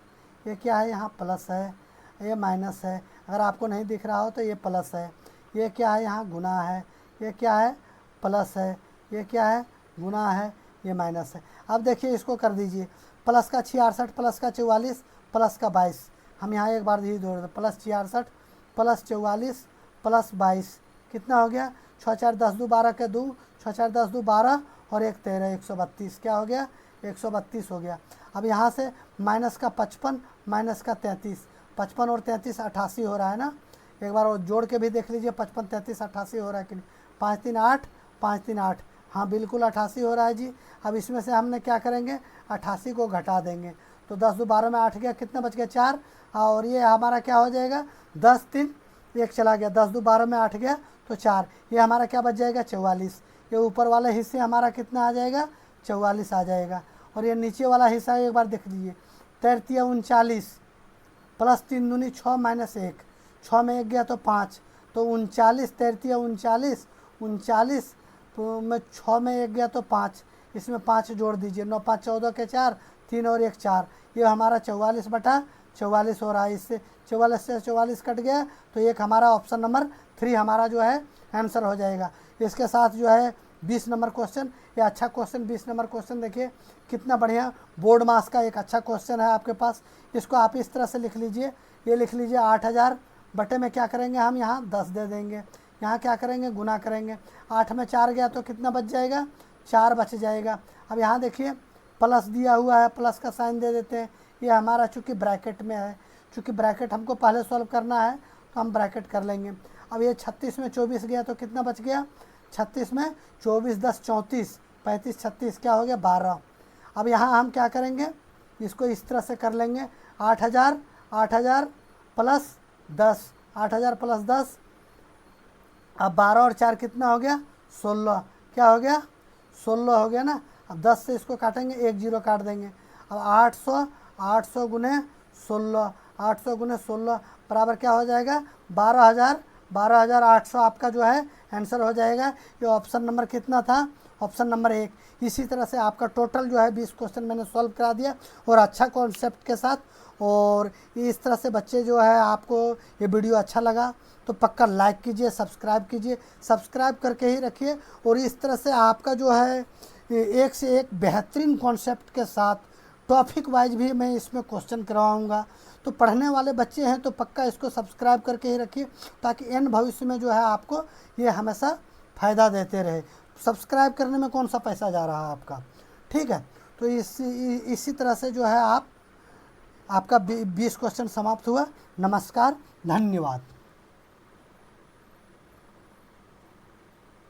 ये क्या है, यहाँ प्लस है, ये माइनस है। अगर आपको नहीं दिख रहा हो तो ये प्लस है, ये क्या है, यहाँ गुना है, ये क्या है, प्लस है, ये क्या है, गुना है, ये माइनस है। अब देखिए इसको कर दीजिए, प्लस का 66 प्लस का 44 प्लस का 22। हम यहाँ एक बार यही जोड़ दें, प्लस 66 प्लस 44 प्लस 22 कितना हो गया, 6 4 10 2 12 के 2, 6 4 10 2 12 और 1 13, 132 क्या हो गया, 132 हो गया। अब यहाँ से माइनस का 55 माइनस का 33, 55 और 33 88 हो रहा है ना, एक बार वो जोड़ के भी देख लीजिए, 55 33 88 हो रहा है कि नहीं, 5 3 8 5 3 8, हाँ बिल्कुल 88 हो रहा है जी। अब इसमें से हमने क्या करेंगे, 88 को घटा देंगे, तो 10 2 12 में 8 गया, कितना बच गया 4, और ये हमारा क्या हो जाएगा, 10 3 1 चला गया, 10 2 12 में 8 गया तो 4, ये हमारा क्या बच जाएगा 44। ये ऊपर वाले हिस्से हमारा कितना आ जाएगा, 44 आ जाएगा। और ये नीचे वाला हिस्सा एक बार देख लीजिए, 33 39 प्लस 3 दूनी 6 माइनस 1, 6 में 1 गया तो 5, तो 39, 33 39 39 में 6 में 1 गया तो 5, इसमें 5 जोड़ दीजिए, 9 5 14 के 4, 3 और 1 4, ये हमारा 44/44 हो रहा है। इससे 44 से 44 कट गया तो एक हमारा ऑप्शन नंबर 3 हमारा जो है आंसर हो जाएगा। इसके साथ जो है 20 नंबर क्वेश्चन, ये अच्छा क्वेश्चन 20 नंबर क्वेश्चन देखिए कितना बढ़िया बोर्ड मास का एक अच्छा क्वेश्चन है आपके पास। इसको आप इस तरह से लिख लीजिए, ये लिख लीजिए 8000 बटे में क्या करेंगे हम यहाँ 10 दे देंगे, यहाँ क्या करेंगे गुना करेंगे, 8 में 4 गया तो कितना बच जाएगा, 4 बच जाएगा। अब यहाँ देखिए प्लस दिया हुआ है, प्लस का साइन दे देते हैं, ये हमारा चूँकि ब्रैकेट में है, चूँकि ब्रैकेट हमको पहले सॉल्व करना है तो हम ब्रैकेट कर लेंगे। अब ये 36 में 24 गया तो कितना बच गया, 36 में 24 10 34 35 36 क्या हो गया 12। अब यहाँ हम क्या करेंगे, इसको इस तरह से कर लेंगे, 8000 प्लस 10, 8000 प्लस 10, अब 12 और 4 कितना हो गया 16, क्या हो गया 16 हो गया ना। अब 10 से इसको काटेंगे, 1 0 काट देंगे। अब 800 गुने 16, 800 गुने 16 बराबर क्या हो जाएगा 12,800 आपका जो है आंसर हो जाएगा। ये ऑप्शन नंबर कितना था, ऑप्शन नंबर 1। इसी तरह से आपका टोटल जो है 20 क्वेश्चन मैंने सॉल्व करा दिया और अच्छा कॉन्सेप्ट के साथ और इस तरह से बच्चे जो है, आपको ये वीडियो अच्छा लगा तो पक्का लाइक कीजिए, सब्सक्राइब कीजिए, सब्सक्राइब करके ही रखिए। और इस तरह से आपका जो है एक से एक बेहतरीन कॉन्सेप्ट के साथ टॉपिक वाइज भी मैं इसमें क्वेश्चन करवाऊँगा। तो पढ़ने वाले बच्चे हैं तो पक्का इसको सब्सक्राइब करके ही रखिए, ताकि एन भविष्य में जो है आपको ये हमेशा फ़ायदा देते रहे। सब्सक्राइब करने में कौन सा पैसा जा रहा है आपका, ठीक है। तो इसी तरह से जो है आपका 20 क्वेश्चन समाप्त हुआ। नमस्कार, धन्यवाद।